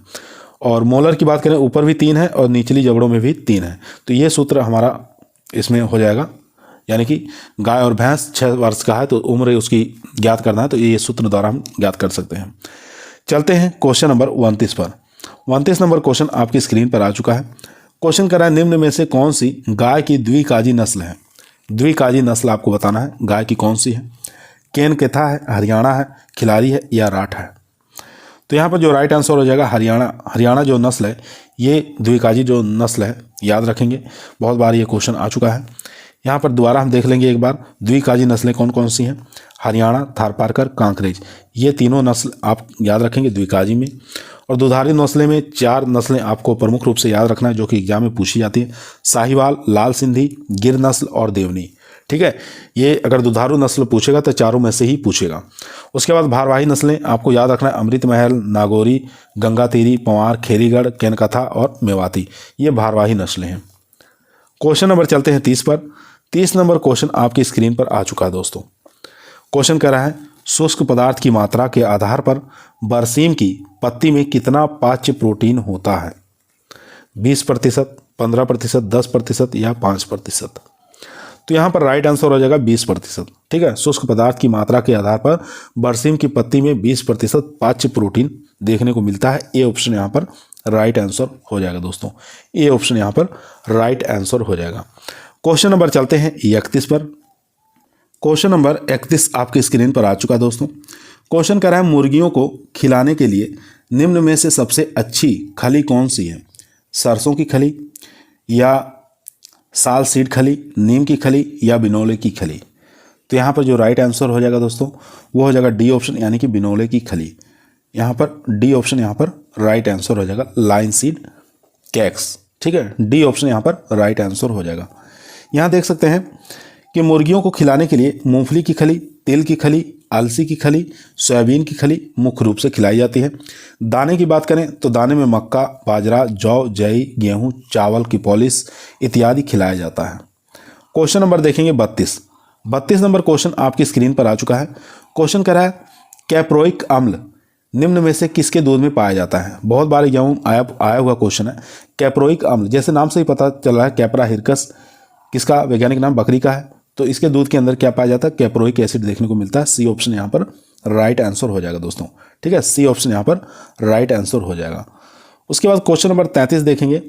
और मोलर की बात करें, ऊपर भी 3 है और निचली जबड़ों में भी 3 है। तो ये सूत्र हमारा इसमें हो जाएगा, यानी कि गाय और भैंस 6 वर्ष का है तो उम्र उसकी ज्ञात करना है, तो ये सूत्र द्वारा हम ज्ञात कर सकते हैं। चलते हैं क्वेश्चन नंबर 29 पर। 29 नंबर क्वेश्चन आपकी स्क्रीन पर आ चुका है। क्वेश्चन कर रहा है, निम्न में से कौन सी गाय की द्विकाजी नस्ल है? द्विकाजी नस्ल आपको बताना है, गाय की कौन सी है? केनकेथा है, हरियाणा है, खिलारी है या राठ है? तो यहाँ पर जो राइट आंसर हो जाएगा हरियाणा। हरियाणा जो नस्ल है ये द्विकाजी जो नस्ल है, याद रखेंगे, बहुत बार ये क्वेश्चन आ चुका है। यहाँ पर दोबारा हम देख लेंगे एक बार, द्विकाजी नस्लें कौन कौन सी हैं? हरियाणा, थारपारकर, कांकरेज, ये तीनों नस्ल आप याद रखेंगे द्विकाजी में। और दुधारू नस्लें में 4 नस्लें आपको प्रमुख रूप से याद रखना है जो कि एग्जाम में पूछी जाती है, साहिवाल, लाल सिंधी, गिर नस्ल और देवनी। ठीक है, ये अगर दुधारू नस्ल पूछेगा तो चारों में से ही पूछेगा। उसके बाद भारवाही नस्लें आपको याद रखना है, अमृत महल, नागौरी, गंगातीरी, पंवार, खेरीगढ़, केनकथा और मेवाती, ये भारवाही नस्लें हैं। क्वेश्चन नंबर चलते हैं 30 पर। 30 नंबर क्वेश्चन आपकी स्क्रीन पर आ चुका है दोस्तों। क्वेश्चन कह रहा है, शुष्क पदार्थ की मात्रा के आधार पर बरसीम की पत्ती में कितना पाच्य प्रोटीन होता है? 20%, 15%, 10% या 5%? तो यहाँ पर राइट आंसर हो जाएगा 20%। ठीक है, शुष्क पदार्थ की मात्रा के आधार पर बरसीम की पत्ती में 20% पाच्य प्रोटीन देखने को मिलता है। ए ऑप्शन यहाँ पर राइट आंसर हो जाएगा दोस्तों, ए ऑप्शन यहाँ पर राइट आंसर हो जाएगा। क्वेश्चन नंबर चलते हैं 31 पर। क्वेश्चन नंबर 31 आपकी स्क्रीन पर आ चुका है दोस्तों। क्वेश्चन कर रहा है, मुर्गियों को खिलाने के लिए निम्न में से सबसे अच्छी खली कौन सी है? सरसों की खली या साल सीड खली, नीम की खली या बिनौले की खली? तो यहाँ पर जो राइट आंसर हो जाएगा दोस्तों वो हो जाएगा डी ऑप्शन, यानी कि बिनौले की खली। यहाँ पर डी ऑप्शन यहाँ पर राइट आंसर हो जाएगा, लाइन सीड कैक्स। ठीक है, डी ऑप्शन यहाँ पर राइट आंसर हो जाएगा। यहाँ देख सकते हैं कि मुर्गियों को खिलाने के लिए मूंगफली की खली, तिल की खली, अलसी की खली, सोयाबीन की खली मुख्य रूप से खिलाई जाती है। दाने की बात करें तो दाने में मक्का, बाजरा, जौ, जई, गेहूं, चावल की पॉलिश इत्यादि खिलाया जाता है। क्वेश्चन नंबर देखेंगे 32 नंबर क्वेश्चन आपकी स्क्रीन पर आ चुका है। क्वेश्चन कह रहा है, कैप्रोइक अम्ल निम्न में से किसके दूध में पाया जाता है? बहुत बार एग्जाम आया हुआ क्वेश्चन है। कैप्रोइक अम्ल जैसे नाम से ही पता चल रहा है, कैप्रा हिरकस किसका वैज्ञानिक नाम बकरी का है, तो इसके दूध के अंदर क्या पाया जाता है? कैप्रोइक एसिड देखने को मिलता है। सी ऑप्शन यहाँ पर राइट आंसर हो जाएगा दोस्तों। ठीक है, सी ऑप्शन यहाँ पर राइट आंसर हो जाएगा। उसके बाद क्वेश्चन नंबर 33 देखेंगे।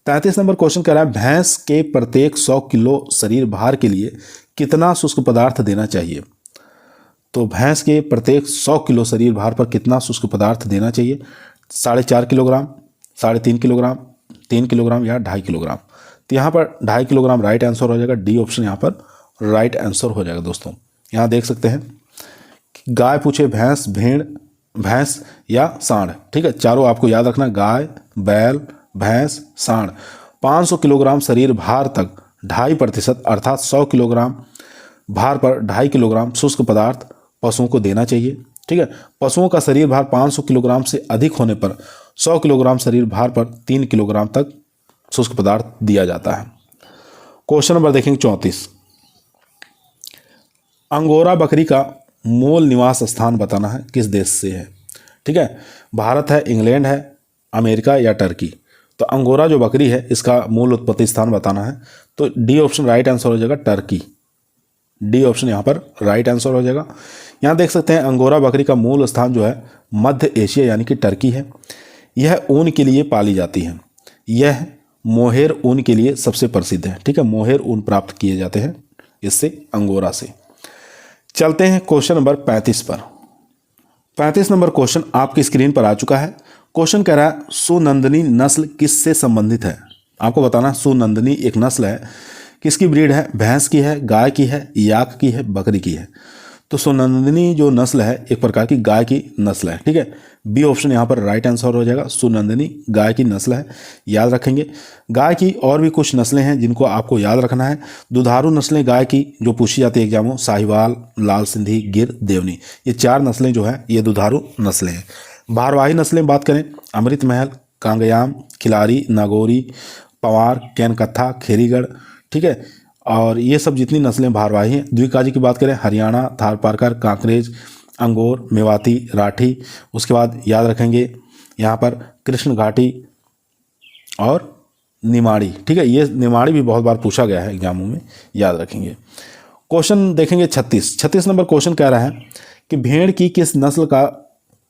33 नंबर क्वेश्चन कह रहा है, भैंस के प्रत्येक 100 किलो शरीर भार के लिए कितना शुष्क पदार्थ देना चाहिए? तो भैंस के प्रत्येक 100 किलो शरीर भार पर कितना शुष्क पदार्थ देना चाहिए? 4.5 किलोग्राम, 3.5 किलोग्राम, 3 किलोग्राम या 2.5 किलोग्राम? तो यहाँ पर 2.5 किलोग्राम राइट आंसर हो जाएगा। डी ऑप्शन यहाँ पर राइट आंसर हो जाएगा दोस्तों। यहाँ देख सकते हैं कि गाय पूछे, भैंस, भेड़, भैंस या सांड। ठीक है, चारों आपको याद रखना, गाय, बैल, भैंस, सांड। 500 किलोग्राम शरीर भार तक 2.5% अर्थात 100 किलोग्राम भार पर 2.5 किलोग्राम शुष्क पदार्थ पशुओं को देना चाहिए। ठीक है, पशुओं का शरीर भार 500 किलोग्राम से अधिक होने पर 100 किलोग्राम शरीर भार पर 3 किलोग्राम तक शुष्क पदार्थ दिया जाता है। क्वेश्चन नंबर देखेंगे 34। अंगोरा बकरी का मूल निवास स्थान बताना है, किस देश से है? ठीक है, भारत है, इंग्लैंड है, अमेरिका या टर्की? तो अंगोरा जो बकरी है इसका मूल उत्पत्ति स्थान बताना है, तो डी ऑप्शन राइट आंसर हो जाएगा, टर्की। डी ऑप्शन यहाँ पर राइट आंसर हो जाएगा। यहाँ देख सकते हैं अंगोरा बकरी का मूल स्थान जो है मध्य एशिया यानी कि टर्की है। यह ऊन के लिए पाली जाती है। यह मोहेर ऊन के लिए सबसे प्रसिद्ध है। ठीक है, मोहेर ऊन प्राप्त किए जाते हैं इससे, अंगोरा से। चलते हैं क्वेश्चन नंबर 35 पर। 35 नंबर क्वेश्चन आपकी स्क्रीन पर आ चुका है। क्वेश्चन कह रहा है, सुनंदनी नस्ल किससे संबंधित है? आपको बताना, सुनंदनी एक नस्ल है, किसकी ब्रीड है? भैंस की है, गाय की है, याक की है, बकरी की है? तो सुनंदिनी जो नस्ल है एक प्रकार की गाय की नस्ल है, ठीक है। बी ऑप्शन यहाँ पर राइट आंसर हो जाएगा, सुनंदिनी गाय की नस्ल है, याद रखेंगे। गाय की और भी कुछ नस्लें हैं जिनको आपको याद रखना है। दुधारू नस्लें गाय की जो पूछी जाती है एग्जामों, साहिवाल, लाल सिंधी, गिर, देवनी, ये 4 नस्लें जो है ये दुधारू नस्लें हैं। भारवाही नस्लें बात करें, अमृत महल, कांगयाम, खिलारी, नागौरी, पवार, कैनकत्था, खेरीगढ़, ठीक है। और ये सब जितनी नस्लें भारवाही हैं। द्विकाजी की बात करें, हरियाणा, थारपारकर, कांकरेज, अंगोर, मेवाती, राठी। उसके बाद याद रखेंगे यहाँ पर कृष्ण घाटी और निमाड़ी, ठीक है। ये निमाड़ी भी बहुत बार पूछा गया है एग्जामों में, याद रखेंगे। क्वेश्चन देखेंगे 36 नंबर क्वेश्चन कह रहा है कि भेड़ की किस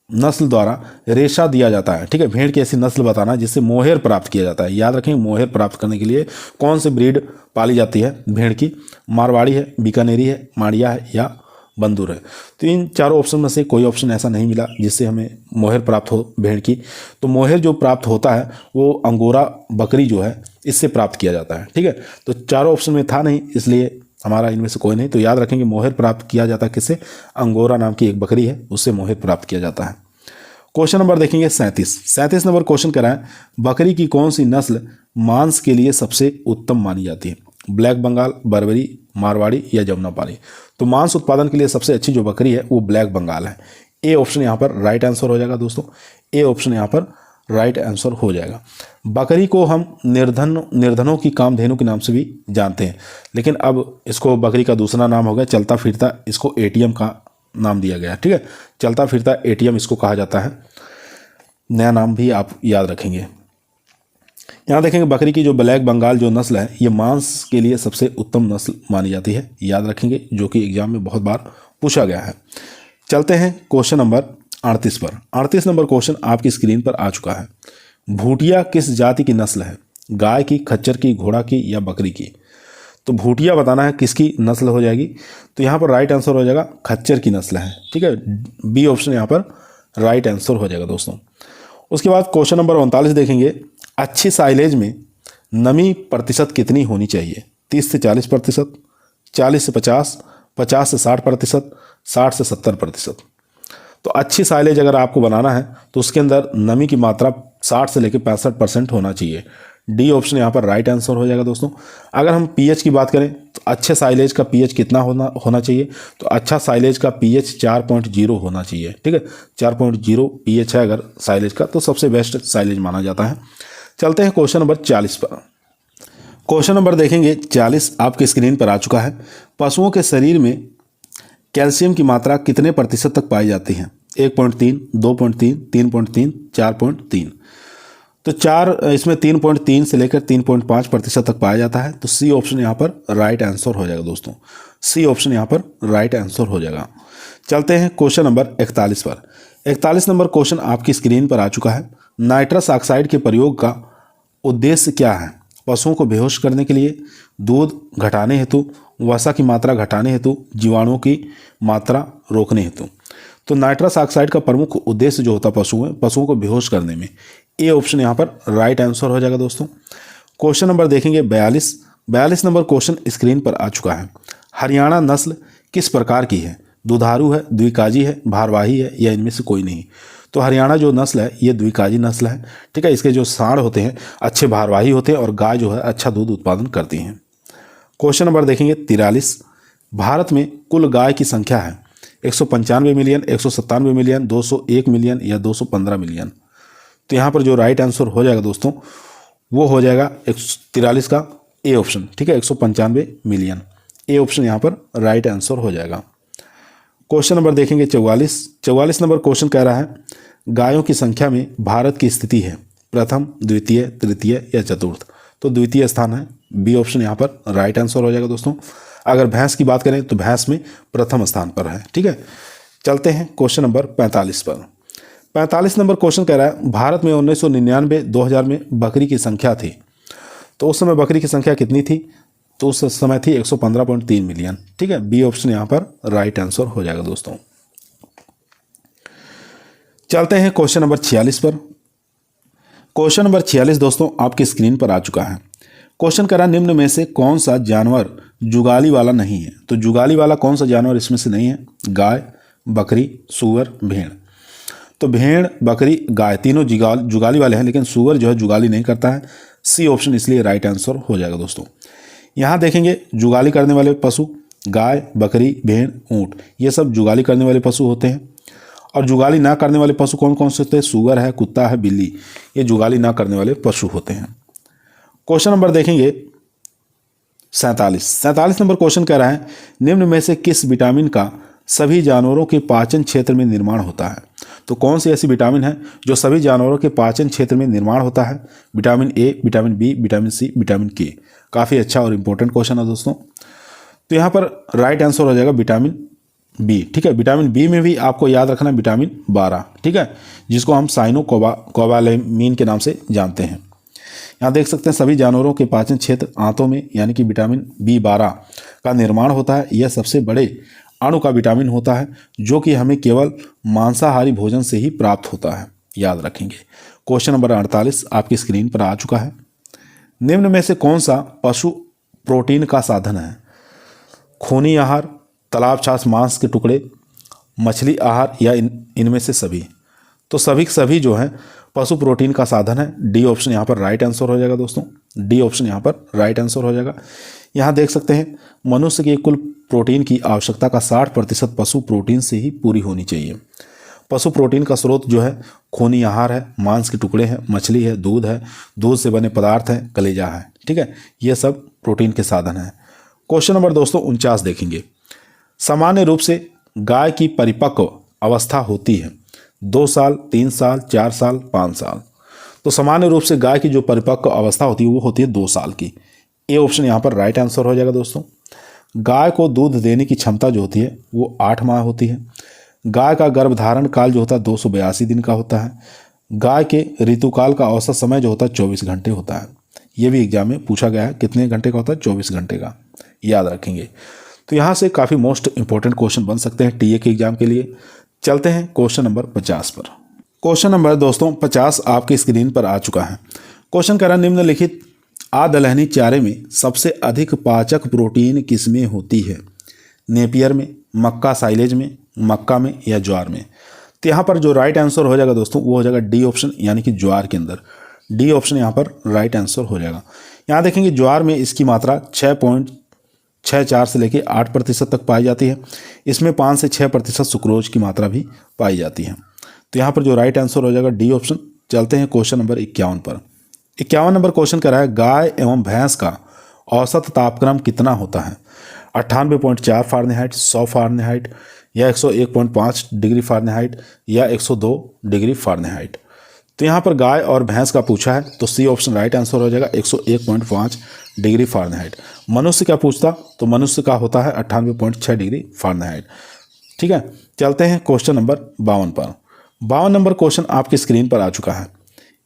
नस्ल द्वारा रेशा दिया जाता है, ठीक है। भेड़ की ऐसी नस्ल बताना जिससे मोहेर प्राप्त किया जाता है। याद रखेंगे मोहेर प्राप्त करने के लिए कौन सी ब्रीड पाली जाती है भेड़ की, मारवाड़ी है, बीकानेरी है, माड़िया है या बंदूर है। तो इन चारों ऑप्शन में से कोई ऑप्शन ऐसा नहीं मिला जिससे हमें मोहेर प्राप्त हो भेड़ की। तो मोहेर जो प्राप्त होता है वो अंगोरा बकरी जो है इससे प्राप्त किया जाता है, ठीक है। तो चारों ऑप्शन में था नहीं, इसलिए हमारा इनमें से कोई नहीं। तो याद रखेंगे मोहेर प्राप्त किया जाता है किससे, अंगोरा नाम की एक बकरी है उससे मोहेर प्राप्त किया जाता है। क्वेश्चन नंबर देखेंगे 37 नंबर क्वेश्चन कह रहा है, बकरी की कौन सी नस्ल मांस के लिए सबसे उत्तम मानी जाती है। ब्लैक बंगाल, बर्बरी, मारवाड़ी या जमुनापारी। तो मांस उत्पादन के लिए सबसे अच्छी जो बकरी है वो ब्लैक बंगाल है। ए ऑप्शन यहाँ पर राइट आंसर हो जाएगा दोस्तों, ए ऑप्शन यहाँ पर राइट आंसर हो जाएगा। बकरी को हम निर्धनों की कामधेनु के नाम से भी जानते हैं, लेकिन अब इसको बकरी का दूसरा नाम हो गया चलता फिरता, इसको एटीएम का नाम दिया गया, ठीक है। चलता फिरता एटीएम इसको कहा जाता है, नया नाम भी आप याद रखेंगे। यहाँ देखेंगे बकरी की जो ब्लैक बंगाल जो नस्ल है ये मांस के लिए सबसे उत्तम नस्ल मानी जाती है, याद रखेंगे, जो कि एग्जाम में बहुत बार पूछा गया है। चलते हैं क्वेश्चन नंबर 38 पर। 38 नंबर क्वेश्चन आपकी स्क्रीन पर आ चुका है। भूटिया किस जाति की नस्ल है, गाय की, खच्चर की, घोड़ा की या बकरी की। तो भूटिया बताना है किसकी नस्ल हो जाएगी। तो यहाँ पर राइट आंसर हो जाएगा खच्चर की नस्ल है, ठीक है। बी ऑप्शन यहाँ पर राइट आंसर हो जाएगा दोस्तों। उसके बाद क्वेश्चन नंबर 39 देखेंगे, अच्छी साइलेज में नमी प्रतिशत कितनी होनी चाहिए। 30 से 40%, 40 से 50, 50 से 60%, 60 से 70%। तो अच्छी साइलेज अगर आपको बनाना है तो उसके अंदर नमी की मात्रा 60 से लेकर 65% होना चाहिए। डी ऑप्शन यहाँ पर राइट आंसर हो जाएगा दोस्तों। अगर हम पीएच की बात करें तो अच्छे साइलेज का पीएच कितना होना चाहिए, तो अच्छा साइलेज का पीएच 4.0 होना चाहिए, ठीक है। 4.0 पीएच है अगर साइलेज का तो सबसे बेस्ट साइलेज माना जाता है। चलते हैं क्वेश्चन नंबर 40 पर। क्वेश्चन नंबर देखेंगे 40 आपके स्क्रीन पर आ चुका है। पशुओं के शरीर में कैल्शियम की मात्रा कितने प्रतिशत तक पाई जाती है। 1.3, 2.3, 3.3, 4.3। तो इसमें 3.3 से लेकर 3.5% तक पाया जाता है। तो सी ऑप्शन यहाँ पर राइट आंसर हो जाएगा दोस्तों, सी ऑप्शन यहाँ पर राइट आंसर हो जाएगा। चलते हैं क्वेश्चन नंबर 41 पर। 41 नंबर क्वेश्चन आपकी स्क्रीन पर आ चुका है। नाइट्रस ऑक्साइड के प्रयोग का उद्देश्य क्या है। पशुओं को बेहोश करने के लिए, दूध घटाने हेतु, वसा की मात्रा घटाने हेतु, जीवाणुओं की मात्रा रोकने हेतु। तो नाइट्रस ऑक्साइड का प्रमुख उद्देश्य जो होता है पशुओं को बेहोश करने में। ए ऑप्शन यहाँ पर राइट आंसर हो जाएगा दोस्तों। क्वेश्चन नंबर देखेंगे 42 नंबर क्वेश्चन स्क्रीन पर आ चुका है। हरियाणा नस्ल किस प्रकार की है। दुधारू है, द्विकाजी है, भारवाही है या इनमें से कोई नहीं। तो हरियाणा जो नस्ल है ये द्विकाजी नस्ल है, ठीक है। इसके जो सांड होते हैं अच्छे भारवाही होते हैं और गाय जो है अच्छा दूध उत्पादन करती हैं। क्वेश्चन नंबर देखेंगे 43। भारत में कुल गाय की संख्या है 195 मिलियन, 197 मिलियन, 201 मिलियन या 215 मिलियन। तो यहाँ पर जो राइट आंसर हो जाएगा दोस्तों वो हो जाएगा 43 का ए ऑप्शन, ठीक है, 195 मिलियन। ए ऑप्शन यहाँ पर राइट आंसर हो जाएगा। क्वेश्चन नंबर देखेंगे 44 नंबर क्वेश्चन कह रहा है, गायों की संख्या में भारत की स्थिति है प्रथम, द्वितीय, तृतीय या चतुर्थ। तो द्वितीय स्थान है, बी ऑप्शन यहाँ पर राइट आंसर हो जाएगा दोस्तों। अगर भैंस की बात करें तो भैंस में प्रथम स्थान पर है, ठीक है। चलते हैं क्वेश्चन नंबर 45 पर। 45 नंबर क्वेश्चन कह रहा है, भारत में 1999-2000 में बकरी की संख्या थी। तो उस समय बकरी की संख्या कितनी थी। तो उस समय थी 115.3 मिलियन, ठीक है। बी ऑप्शन यहाँ पर राइट आंसर हो जाएगा दोस्तों। चलते हैं क्वेश्चन नंबर 46 पर। क्वेश्चन नंबर 46 दोस्तों आपकी स्क्रीन पर आ चुका है। क्वेश्चन कह रहा है, निम्न में से कौन सा जानवर जुगाली वाला नहीं है। तो जुगाली वाला कौन सा जानवर इसमें से नहीं है? गाय, बकरी, सूअर, भेड़। तो भेड़, बकरी, गाय तीनों जुगाली वाले हैं, लेकिन सूअर जो है जुगाली नहीं करता है। सी ऑप्शन इसलिए राइट आंसर हो जाएगा दोस्तों। यहाँ देखेंगे जुगाली करने वाले पशु गाय, बकरी, भेड़, ऊँट, ये सब जुगाली करने वाले पशु होते हैं। और जुगाली ना करने वाले पशु कौन कौन से होते हैं? सूअर है, कुत्ता है, बिल्ली, ये जुगाली ना करने वाले पशु होते हैं। क्वेश्चन नंबर देखेंगे 47 नंबर क्वेश्चन कह रहा है निम्न में से किस विटामिन का सभी जानवरों के पाचन क्षेत्र में निर्माण होता है? तो कौन सी ऐसी विटामिन है जो सभी जानवरों के पाचन क्षेत्र में निर्माण होता है? Vitamin A, vitamin B, vitamin C, vitamin K. काफ़ी अच्छा और इंपॉर्टेंट क्वेश्चन है दोस्तों। तो यहाँ पर राइट आंसर हो जाएगा विटामिन बी। ठीक है, विटामिन बी में भी आपको याद रखना विटामिन 12, ठीक है, जिसको हम साइनोकोबालेमिन के नाम से जानते हैं। यहाँ देख सकते हैं सभी जानवरों के पाचन क्षेत्र आंतों में यानी कि विटामिन B12 का निर्माण होता है। यह सबसे बड़े अणु का विटामिन होता है जो कि हमें केवल मांसाहारी भोजन से ही प्राप्त होता है, याद रखेंगे। क्वेश्चन नंबर 48 आपकी स्क्रीन पर आ चुका है। निम्न में से कौन सा पशु प्रोटीन का साधन है? खूनी आहार, तालाब छाछ मांस के टुकड़े, मछली आहार या इनमें से सभी? तो सभी जो है पशु प्रोटीन का साधन है। डी ऑप्शन यहाँ पर राइट आंसर हो जाएगा दोस्तों। डी ऑप्शन यहाँ पर राइट आंसर हो जाएगा। यहाँ देख सकते हैं मनुष्य के कुल प्रोटीन की आवश्यकता का 60% पशु प्रोटीन से ही पूरी होनी चाहिए। पशु प्रोटीन का स्रोत जो है खूनी आहार है, मांस के टुकड़े हैं, मछली है, दूध से बने पदार्थ हैं, कलेजा है, ठीक है, ये सब प्रोटीन के साधन हैं। क्वेश्चन नंबर दोस्तों 49 देखेंगे। सामान्य रूप से गाय की परिपक्व अवस्था होती है 2 साल, 3 साल, 4 साल, 5 साल। तो सामान्य रूप से गाय की जो परिपक्व अवस्था होती है वो होती है 2 साल की। ए ऑप्शन यहाँ पर राइट आंसर हो जाएगा दोस्तों। गाय को दूध देने की क्षमता जो होती है वो 8 माह होती है। गाय का गर्भधारण काल जो होता है 282 दिन का होता है। गाय के ऋतुकाल का औसत समय जो होता है 24 घंटे होता है। ये भी एग्जाम में पूछा गया है, कितने घंटे का होता है? 24 घंटे का, याद रखेंगे। तो यहाँ से काफ़ी मोस्ट इंपॉर्टेंट क्वेश्चन बन सकते हैं टीए के एग्जाम के लिए। चलते हैं क्वेश्चन नंबर 50 पर। क्वेश्चन नंबर दोस्तों 50 आपकी स्क्रीन पर आ चुका है। क्वेश्चन कह रहा है निम्नलिखित आदलहनी चारे में सबसे अधिक पाचक प्रोटीन किसमें होती है? नेपियर में, मक्का साइलेज में, मक्का में या ज्वार में? तो यहाँ पर जो राइट आंसर हो जाएगा दोस्तों वो हो जाएगा डी ऑप्शन यानी कि ज्वार के अंदर। डी ऑप्शन यहाँ पर राइट आंसर हो जाएगा। यहाँ देखेंगे ज्वार में इसकी मात्रा 6.64 से लेकर 8% तक पाई जाती है। इसमें 5 से 6% सुक्रोज की मात्रा भी पाई जाती है। तो यहाँ पर जो राइट आंसर हो जाएगा डी ऑप्शन। चलते हैं क्वेश्चन नंबर 51 पर। 51 नंबर क्वेश्चन कर रहा है गाय एवं भैंस का औसत तापक्रम कितना होता है? 98.4 फ़ारेनहाइट, 100 फ़ारेनहाइट या 101.5 डिग्री फ़ारेनहाइट या 102 डिग्री फ़ारेनहाइट? तो यहाँ पर गाय और भैंस का पूछा है तो सी ऑप्शन राइट आंसर हो जाएगा 101.5 डिग्री फ़ारेनहाइट। मनुष्य का पूछता तो मनुष्य का होता है 98.6 डिग्री फ़ारेनहाइट। ठीक है, चलते हैं क्वेश्चन नंबर 52 पर। 52 नंबर क्वेश्चन आपकी स्क्रीन पर आ चुका है।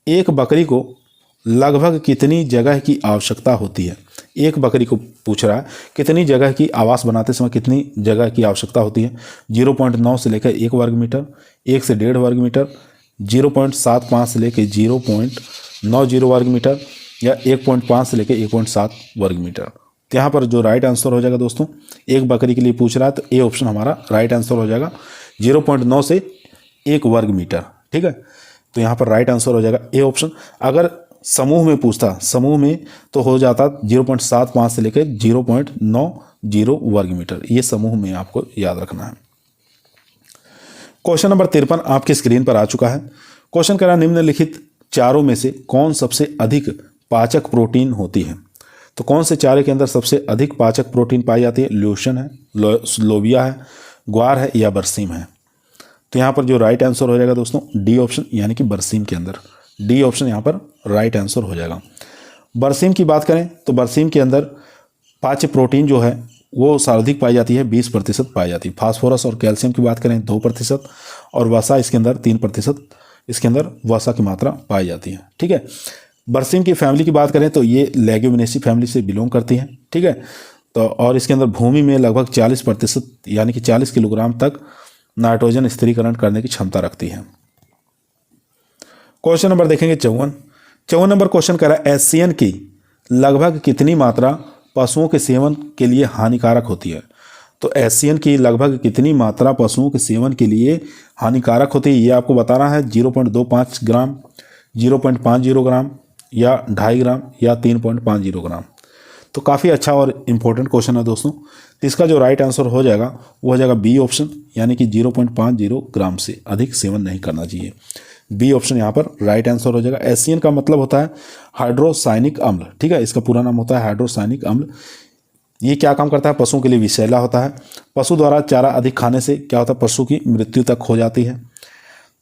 एक बकरी को लगभग कितनी जगह की आवश्यकता होती है? एक बकरी को पूछ रहा है कितनी जगह की आवास बनाते समय कितनी जगह की आवश्यकता होती है? 0.9 से लेकर 1 वर्ग मीटर, 1 से 1.5 वर्ग मीटर, 0.75 से लेकर 0.90 वर्ग मीटर या 1.5 से लेकर 1.7 वर्ग मीटर। तो यहाँ पर जो राइट आंसर हो जाएगा दोस्तों, एक बकरी के लिए पूछ रहा है तो ए ऑप्शन हमारा राइट आंसर हो जाएगा 0.9 से 1 वर्ग मीटर। ठीक है, तो यहाँ पर राइट आंसर हो जाएगा ए ऑप्शन। अगर समूह में पूछता समूह में तो हो जाता 0.75 से लेकर 0.90 वर्ग मीटर। ये समूह में आपको याद रखना है। क्वेश्चन नंबर 53 आपकी स्क्रीन पर आ चुका है। क्वेश्चन कह रहा निम्नलिखित चारों में से कौन सबसे अधिक पाचक प्रोटीन होती है? तो कौन से चारे के अंदर सबसे अधिक पाचक प्रोटीन पाई जाती है? ल्यूशन है, लोबिया है, ग्वार है या बरसीम है? तो यहाँ पर जो राइट आंसर हो जाएगा दोस्तों डी ऑप्शन यानी कि बरसीम के अंदर। डी ऑप्शन यहाँ पर राइट आंसर हो जाएगा। बरसीम की बात करें तो बरसीम के अंदर पाच्य प्रोटीन जो है वो सर्वाधिक पाई जाती है, 20% पाई जाती है। फास्फोरस और कैल्शियम की बात करें 2% और वसा इसके अंदर 3% इसके अंदर वसा की मात्रा पाई जाती है। ठीक है, बरसीम की फैमिली की बात करें तो ये लेग्यूमिनेसी फैमिली से बिलोंग करती है। ठीक है, तो और इसके अंदर भूमि में लगभग 40% यानी कि 40 किलोग्राम तक नाइट्रोजन स्थिरीकरण करने की क्षमता रखती है। क्वेश्चन नंबर देखेंगे 54 नंबर क्वेश्चन कह रहा है एससीएन की लगभग कितनी मात्रा पशुओं के सेवन के लिए हानिकारक होती है। तो एससीएन की लगभग कितनी मात्रा पशुओं के सेवन के लिए हानिकारक होती है, ये आपको बताना है। 0.25 ग्राम, 0.50 ग्राम, या 2.5 ग्राम, या 3.50 ग्राम। तो काफ़ी अच्छा और इम्पोर्टेंट क्वेश्चन है दोस्तों। तो इसका जो राइट आंसर हो जाएगा वो हो जाएगा बी ऑप्शन, यानी कि 0.50 ग्राम से अधिक सेवन नहीं करना चाहिए। बी ऑप्शन यहाँ पर राइट आंसर हो जाएगा। एससीएन का मतलब होता है हाइड्रोसाइनिक अम्ल, ठीक है, इसका पूरा नाम होता है हाइड्रोसाइनिक अम्ल। ये क्या काम करता है, पशुओं के लिए विषैला होता है। पशु द्वारा चारा अधिक खाने से क्या होता है, पशु की मृत्यु तक हो जाती है।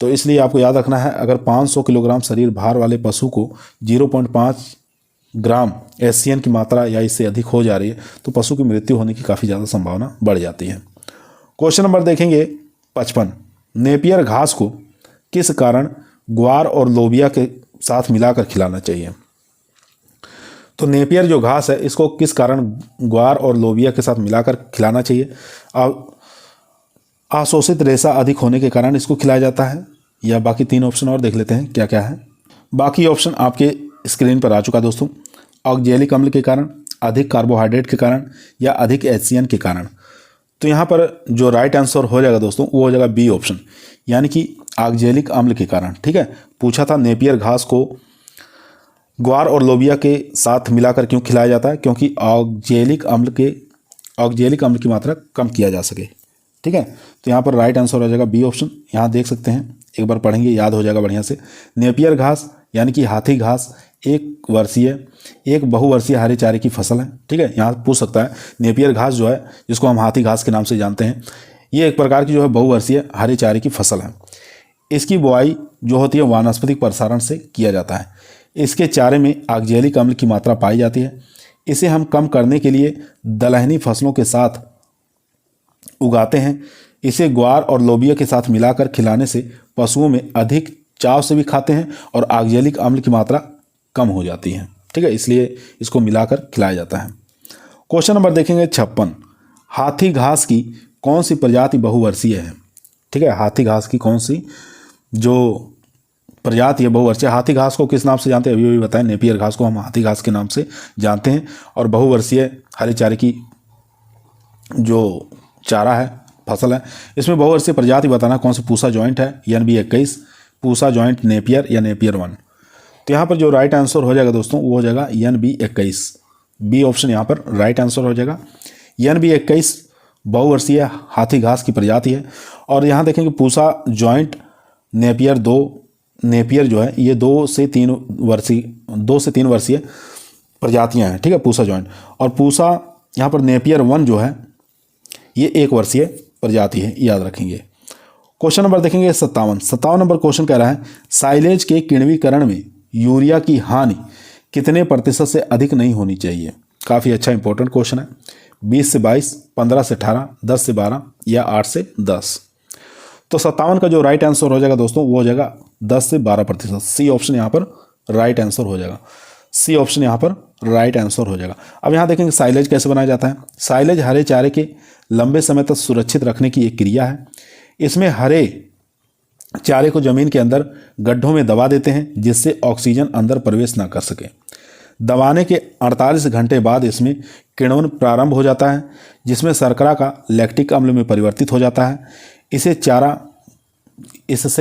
तो इसलिए आपको याद रखना है, अगर 500 किलोग्राम शरीर भार वाले पशु को 0.5 ग्राम एससीएन की मात्रा या इससे अधिक हो जा रही है तो पशु की मृत्यु होने की काफ़ी ज़्यादा संभावना बढ़ जाती है। क्वेश्चन नंबर देखेंगे 55। नेपियर घास को किस कारण ग्वार और लोबिया के साथ मिलाकर खिलाना चाहिए। तो नेपियर जो घास है इसको किस कारण ग्वार और लोबिया के साथ मिलाकर खिलाना चाहिए। अशोषित रेशा अधिक होने के कारण इसको खिलाया जाता है, या बाकी 3 ऑप्शन और देख लेते हैं क्या क्या है। बाकी ऑप्शन आपके स्क्रीन पर आ चुका दोस्तों। ऑक्जेलिक अम्ल के कारण, अधिक कार्बोहाइड्रेट के कारण, या अधिक एचसीएन के कारण। तो यहाँ पर जो राइट आंसर हो जाएगा दोस्तों वो हो जाएगा बी ऑप्शन, यानी कि ऑक्जेलिक अम्ल के कारण। ठीक है, पूछा था नेपियर घास को ग्वार और लोबिया के साथ मिलाकर क्यों खिलाया जाता है, क्योंकि ऑक्जेलिक अम्ल की मात्रा कम किया जा सके। ठीक है, तो यहाँ पर राइट आंसर हो जाएगा बी ऑप्शन। यहाँ देख सकते हैं, एक बार पढ़ेंगे याद हो जाएगा बढ़िया से। नेपियर घास यानी कि हाथी घास एक बहुवर्षीय हरे चारे की फसल है। ठीक है, यहाँ पूछ सकता है नेपियर घास जो है, जिसको हम हाथी घास के नाम से जानते हैं, ये एक प्रकार की जो है बहुवर्षीय हरे चारे की फसल है। इसकी बुआई जो होती है वानस्पतिक प्रसारण से किया जाता है। इसके चारे में ऑक्जेलिक अम्ल की मात्रा पाई जाती है। इसे हम कम करने के लिए दलहनी फसलों के साथ उगाते हैं। इसे ग्वार और लोबिया के साथ मिलाकर खिलाने से पशुओं में अधिक चाव से भी खाते हैं और ऑक्जेलिक अम्ल की मात्रा कम हो जाती है। ठीक है, इसलिए इसको मिलाकर खिलाया जाता है। क्वेश्चन नंबर देखेंगे 56। हाथी घास की कौन सी प्रजाति बहुवर्षीय है। ठीक है, हाथी घास की कौन सी जो प्रजाति है बहुवर्षीय। हाथी घास को किस नाम से जानते हैं, अभी बताएं। नेपियर घास को हम हाथी घास के नाम से जानते हैं, और बहुवर्षीय हरे चारे की जो चारा है, फसल है, इसमें बहुवर्षीय प्रजाति बताना कौन सी। पूसा जॉइंट है, NB21, पूसा जॉइंट नेपियर, या नेपियर 1। तो यहाँ पर जो राइट आंसर हो जाएगा दोस्तों वो हो जाएगा NB21। बी ऑप्शन यहाँ पर राइट आंसर हो जाएगा। NB21 बहुवर्षीय हाथी घास की प्रजाति है। और यहाँ देखेंगे पूसा जॉइंट नेपियर 2, नेपियर जो है ये 2 से 3 वर्षीय प्रजातियाँ हैं। ठीक है, पूसा जॉइंट। और पूसा यहाँ पर नेपियर 1 जो है ये 1 वर्षीय प्रजाति है, याद रखेंगे। क्वेश्चन नंबर देखेंगे 57 नंबर क्वेश्चन कह रहा है साइलेज के किण्वीकरण में यूरिया की हानि कितने प्रतिशत से अधिक नहीं होनी चाहिए। काफ़ी अच्छा इंपॉर्टेंट क्वेश्चन है। 20 से 22, 15 से 18, 10 से 12, या 8 से 10। तो 57 का जो राइट आंसर हो जाएगा दोस्तों वो हो जाएगा 10 से 12%। सी ऑप्शन यहाँ पर राइट आंसर हो जाएगा। सी ऑप्शन यहाँ पर राइट आंसर हो जाएगा। अब यहाँ देखेंगे साइलेज कैसे बनाया जाता है। साइलेज हरे चारे के लंबे समय तक सुरक्षित रखने की एक क्रिया है। इसमें हरे चारे को जमीन के अंदर गड्ढों में दबा देते हैं जिससे ऑक्सीजन अंदर प्रवेश ना कर सके। दबाने के 48 घंटे बाद इसमें किण्वन प्रारंभ हो जाता है, जिसमें शर्करा का लैक्टिक अम्ल में परिवर्तित हो जाता है। इससे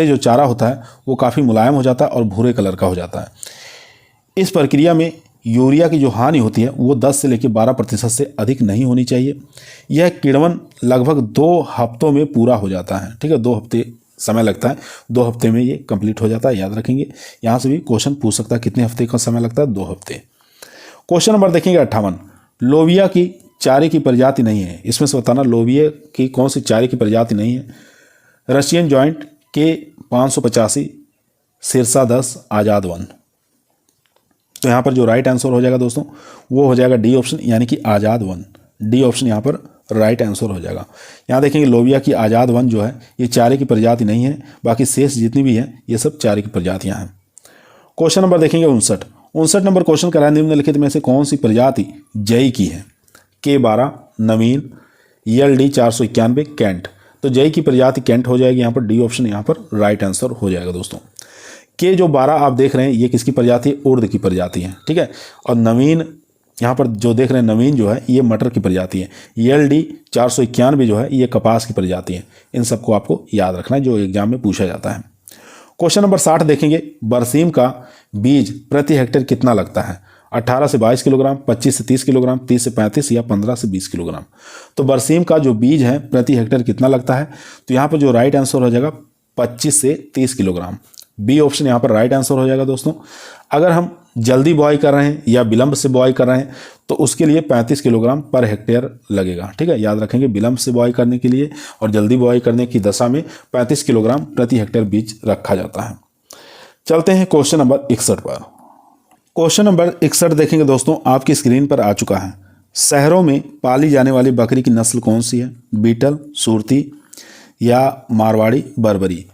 जो चारा होता है वो काफ़ी मुलायम हो जाता है और भूरे कलर का हो जाता है। इस प्रक्रिया में यूरिया की जो हानि होती है वो 10 से लेकर 12% से अधिक नहीं होनी चाहिए। यह किण्वन लगभग 2 हफ्तों में पूरा हो जाता है। ठीक है, 2 हफ्ते समय लगता है, 2 हफ्ते में ये कंप्लीट हो जाता है, याद रखेंगे। यहाँ से भी क्वेश्चन पूछ सकता है कितने हफ्ते का समय लगता है, 2 हफ्ते। क्वेश्चन नंबर देखेंगे 58। लोबिया की चारे की प्रजाति नहीं है, इसमें से बताना लोबिया की कौन सी चारे की प्रजाति नहीं है। रशियन जॉइंट के 585, सिरसा 10, आज़ाद 1। तो यहाँ पर जो राइट आंसर हो जाएगा दोस्तों वो हो जाएगा डी ऑप्शन, यानी कि आज़ाद 1। डी ऑप्शन यहाँ पर राइट आंसर हो जाएगा। यहाँ देखेंगे लोबिया की आज़ाद 1 जो है ये चारे की प्रजाति नहीं है, बाकी शेष जितनी भी है ये सब चारे की प्रजातियाँ हैं। क्वेश्चन नंबर देखेंगे 59 नंबर क्वेश्चन करा है निम्नलिखित में से कौन सी प्रजाति जई की है। K12, नवीन, ELD 491, कैंट। तो जई की प्रजाति कैंट हो जाएगी। यहाँ पर डी ऑप्शन यहाँ पर राइट आंसर हो जाएगा दोस्तों। के जो 12 आप देख रहे हैं ये किसकी प्रजाति है, उर्द की प्रजाति है। ठीक है, और नवीन यहाँ पर जो देख रहे हैं नवीन जो है ये मटर की प्रजाति है, ELD 491 जो है ये कपास की प्रजाति है। इन सबको आपको याद रखना है जो एग्जाम में पूछा जाता है। क्वेश्चन नंबर 60 देखेंगे, बरसीम का बीज प्रति हेक्टेयर कितना लगता है? 18 से 22 किलोग्राम, 25 से 30 किलोग्राम, 30 से 35 या 15 से 20 किलोग्राम। तो बरसीम का जो बीज है प्रति हेक्टेयर कितना लगता है? तो यहाँ पर जो राइट आंसर हो जाएगा 25 से 30 किलोग्राम। बी ऑप्शन यहाँ पर राइट आंसर हो जाएगा दोस्तों। अगर हम जल्दी बुआई कर रहे हैं या विलंब से बुआई कर रहे हैं तो उसके लिए 35 किलोग्राम पर हेक्टेयर लगेगा। ठीक है, याद रखेंगे विलंब से बुआई करने के लिए और जल्दी बुआई करने की दशा में 35 किलोग्राम प्रति हेक्टेयर बीज रखा जाता है। चलते हैं क्वेश्चन नंबर 61 पर। क्वेश्चन नंबर 61 देखेंगे दोस्तों, आपकी स्क्रीन पर आ चुका है। शहरों में पाली जाने वाली बकरी की नस्ल कौन सी है? बीटल, सुरती या मारवाड़ी, बर्बरी।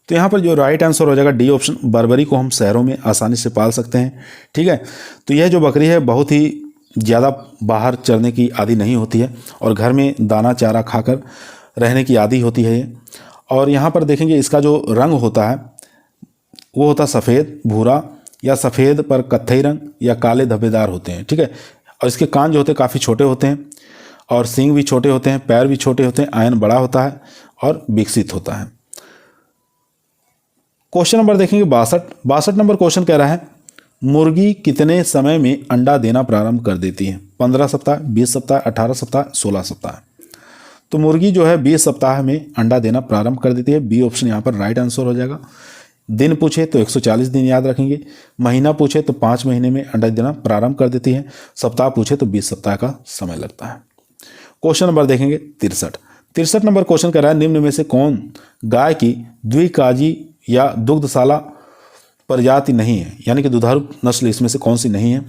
तो यहाँ पर जो राइट आंसर हो जाएगा डी ऑप्शन, बर्बरी को हम शहरों में आसानी से पाल सकते हैं। ठीक है, तो यह जो बकरी है बहुत ही ज़्यादा बाहर चरने की आदी नहीं होती है और घर में दाना चारा खाकर रहने की आदी होती है ये। और यहाँ पर देखेंगे इसका जो रंग होता है वो होता है सफ़ेद, भूरा या सफ़ेद पर कत्थई रंग या काले धब्बेदार होते हैं। ठीक है, और इसके कान जो होते हैं काफ़ी छोटे होते हैं और सींग भी छोटे होते हैं, पैर भी छोटे होते हैं, आयन बड़ा होता है और विकसित होता है। क्वेश्चन नंबर देखेंगे 62 नंबर क्वेश्चन कह रहा है, मुर्गी कितने समय में अंडा देना प्रारंभ कर देती है? 15 सप्ताह, 20 सप्ताह, 18 सप्ताह, 16 सप्ताह। तो मुर्गी जो है 20 सप्ताह में अंडा देना प्रारंभ कर देती है। बी ऑप्शन यहाँ पर राइट आंसर हो जाएगा। दिन पूछे तो 140 दिन याद रखेंगे, महीना पूछे तो 5 महीने में अंडा देना प्रारंभ कर देती है, सप्ताह पूछे तो 20 सप्ताह का समय लगता है। क्वेश्चन नंबर देखेंगे 63 नंबर क्वेश्चन कह रहा है, निम्न में से कौन गाय की द्विकाजी या दुग्धशाला प्रजाति नहीं है? यानी कि दुधारू नस्ल इसमें से कौन सी नहीं है?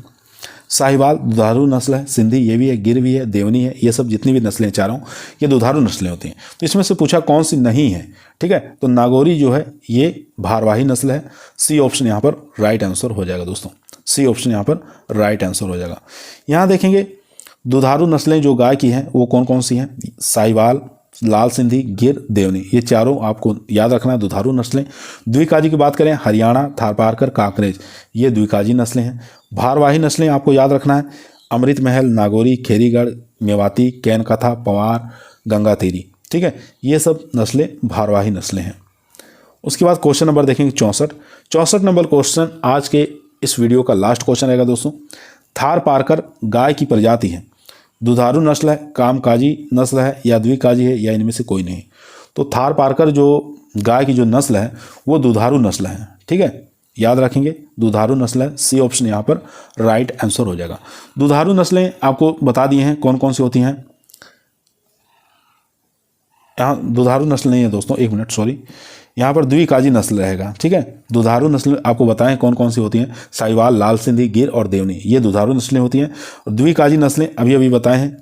साहिवाल दुधारू नस्ल है, सिंधी ये भी है, गिर भी है, देवनी है, ये सब जितनी भी नस्लें चारों ये दुधारू नस्लें होती हैं। तो इसमें से पूछा कौन सी नहीं है। ठीक है, तो नागौरी जो है ये भारवाही नस्ल है। सी ऑप्शन यहाँ पर राइट आंसर हो जाएगा दोस्तों, सी ऑप्शन यहाँ पर राइट आंसर हो जाएगा। यहाँ देखेंगे दुधारू नस्लें जो गाय की हैं वो कौन कौन सी हैं? साहिवाल, लाल सिंधी, गिर, देवनी, ये चारों आपको याद रखना है दुधारू नस्लें। द्विकाजी की बात करें, हरियाणा, थारपारकर, कांकरेज, ये द्विकाजी नस्लें हैं। भारवाही नस्लें आपको याद रखना है, अमृत महल, नागौरी, खेरीगढ़, मेवाती, कैन कथा, पवार, गंगातीरी। ठीक है, ये सब नस्लें भारवाही नस्लें हैं। उसके बाद क्वेश्चन नंबर देखेंगे 64 नंबर क्वेश्चन आज के इस वीडियो का लास्ट क्वेश्चन रहेगा दोस्तों। थारपारकर गाय की प्रजाति है, दुधारू नस्ल है, कामकाजी नस्ल है या द्विकाजी है या इनमें से कोई नहीं? तो थारपारकर जो गाय की जो नस्ल है वो दुधारू नस्ल है। ठीक है, याद रखेंगे दुधारू नस्ल है। सी ऑप्शन यहाँ पर राइट आंसर हो जाएगा। दुधारू नस्लें आपको बता दिए हैं कौन कौन सी होती हैं। यहाँ दुधारू नस्ल नहीं है दोस्तों, एक मिनट सॉरी, यहाँ पर द्विकाजी नस्ल रहेगा। ठीक है, दुधारू नस्ल आपको बताएं कौन कौन सी होती हैं। साहिवाल, लाल सिंधी, गिर और देवनी, ये दुधारू नस्लें होती हैं। और द्विकाजी नस्लें अभी अभी बताए हैं।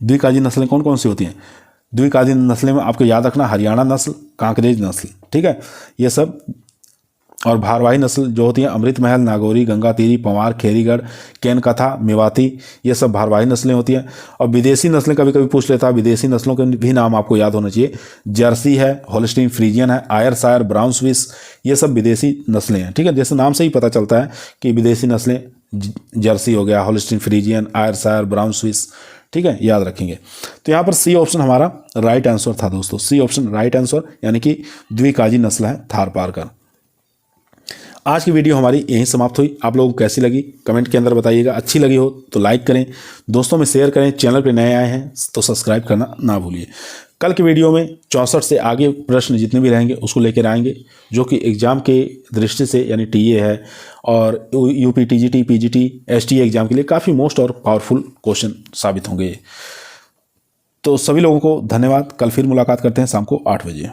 द्विकाजी नस्लें कौन कौन सी होती हैं? द्विकाजी नस्लें में आपको याद रखना हरियाणा नस्ल, कांकरेज नस्ल। ठीक है, ये सब। और भारवाही नस्ल जो होती हैं अमृत महल, नागौरी, गंगातीरी, पंवार, खेरीगढ़, कैन कथा, मेवाती, ये सब भारवाही नस्लें होती हैं। और विदेशी नस्लें कभी कभी पूछ लेता है, विदेशी नस्लों के भी नाम आपको याद होना चाहिए। जर्सी है, होल्स्टीन फ्रीजियन है, आयरशायर, ब्राउन स्विस, ये सब विदेशी नस्लें हैं। ठीक है, जैसे नाम से ही पता चलता है कि विदेशी नस्लें जर्सी हो गया, Holstein Friesian, Ayrshire, brown Swiss. ठीक है, याद रखेंगे। तो यहाँ पर सी ऑप्शन हमारा राइट आंसर था दोस्तों, सी ऑप्शन राइट आंसर, यानी कि द्विकाजी नस्ल है थारपारकर। आज की वीडियो हमारी यहीं समाप्त हुई। आप लोगों को कैसी लगी कमेंट के अंदर बताइएगा। अच्छी लगी हो तो लाइक करें, दोस्तों में शेयर करें, चैनल पे नए आए हैं तो सब्सक्राइब करना ना भूलिए। कल की वीडियो में 64 से आगे प्रश्न जितने भी रहेंगे उसको लेकर आएंगे, जो कि एग्ज़ाम के दृष्टि से यानी टीए है और UP, TGT, PGT, STA exam के लिए काफ़ी मोस्ट और पावरफुल क्वेश्चन साबित होंगे। तो सभी लोगों को धन्यवाद। कल फिर मुलाकात करते हैं शाम को 8 बजे।